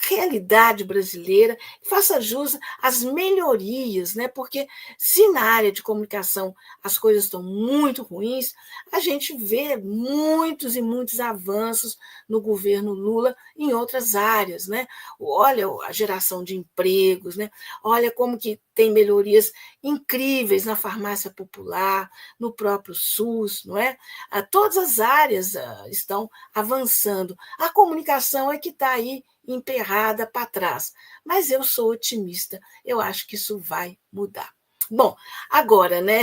realidade brasileira, faça jus às melhorias, né? Porque se na área de comunicação as coisas estão muito ruins, a gente vê muitos e muitos avanços no governo Lula em outras áreas, né? Olha a geração de empregos, né? Olha como que tem melhorias incríveis na farmácia popular, no próprio SUS, não é? Todas as áreas estão avançando. A comunicação é que está aí emperrada para trás. Mas eu sou otimista, eu acho que isso vai mudar. Bom, agora, né,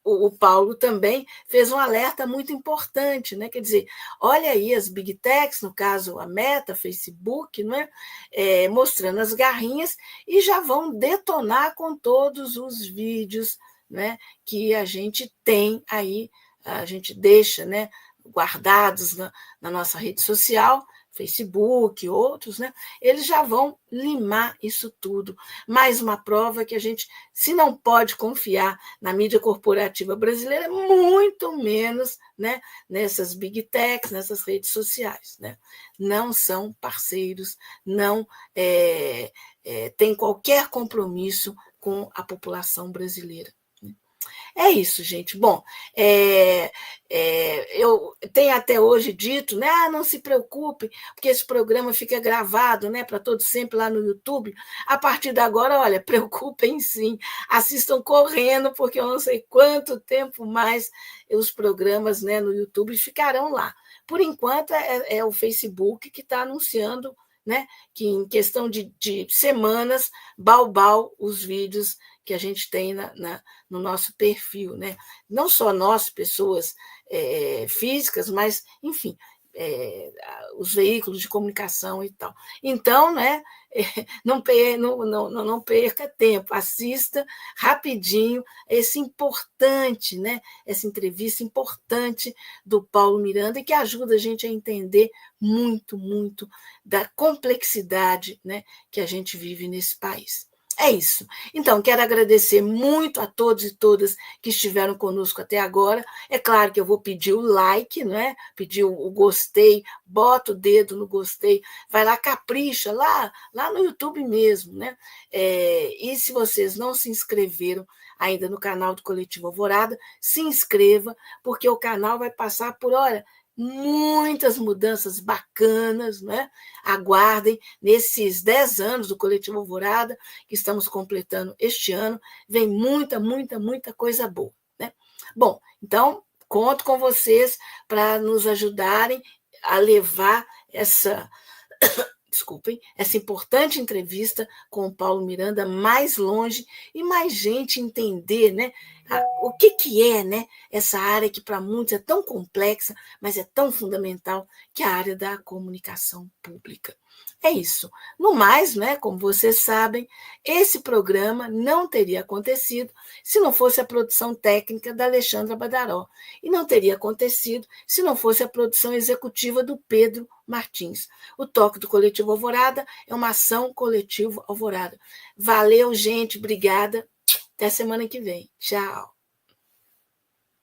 o Paulo também fez um alerta muito importante, né? Quer dizer, olha aí as big techs, no caso a Meta, Facebook, né, mostrando as garrinhas e já vão detonar com todos os vídeos, né, que a gente tem aí, a gente deixa, né, guardados na nossa rede social, Facebook, outros, né? Eles já vão limar isso tudo. Mais uma prova que a gente, se não pode confiar na mídia corporativa brasileira, muito menos, né, nessas big techs, nessas redes sociais. Né? Não são parceiros, não têm qualquer compromisso com a população brasileira. É isso, gente. Bom, eu tenho até hoje dito, né? Não se preocupe, porque esse programa fica gravado, né? Para todos sempre lá no YouTube. A partir de agora, olha, preocupem sim, assistam correndo, porque eu não sei quanto tempo mais os programas, né, no YouTube ficarão lá. Por enquanto, é o Facebook que está anunciando, né, que em questão de semanas, balbal, os vídeos que a gente tem no nosso perfil, né? Não só nós, pessoas físicas, mas, enfim, os veículos de comunicação e tal. Então, né, não perca tempo, assista rapidinho essa entrevista importante do Paulo Miranda, e que ajuda a gente a entender muito, muito da complexidade, né, que a gente vive nesse país. É isso. Então, quero agradecer muito a todos e todas que estiveram conosco até agora. É claro que eu vou pedir o like, né? Pedir o gostei, bota o dedo no gostei, vai lá, capricha, lá no YouTube mesmo, né? E se vocês não se inscreveram ainda no canal do Coletivo Alvorada, se inscreva, porque o canal vai passar por, olha, muitas mudanças bacanas, né? Aguardem, nesses 10 anos do Coletivo Alvorada, que estamos completando este ano, vem muita, muita, muita coisa boa, né? Bom, então, conto com vocês para nos ajudarem a levar essa importante entrevista com o Paulo Miranda mais longe e mais gente entender, né, o que é, né, essa área que para muitos é tão complexa, mas é tão fundamental, que é a área da comunicação pública. É isso. No mais, né, como vocês sabem, esse programa não teria acontecido se não fosse a produção técnica da Alexandra Badaró. E não teria acontecido se não fosse a produção executiva do Pedro Martins. O Toque do Coletivo Alvorada é uma ação coletivo Alvorada. Valeu, gente. Obrigada. Até semana que vem. Tchau.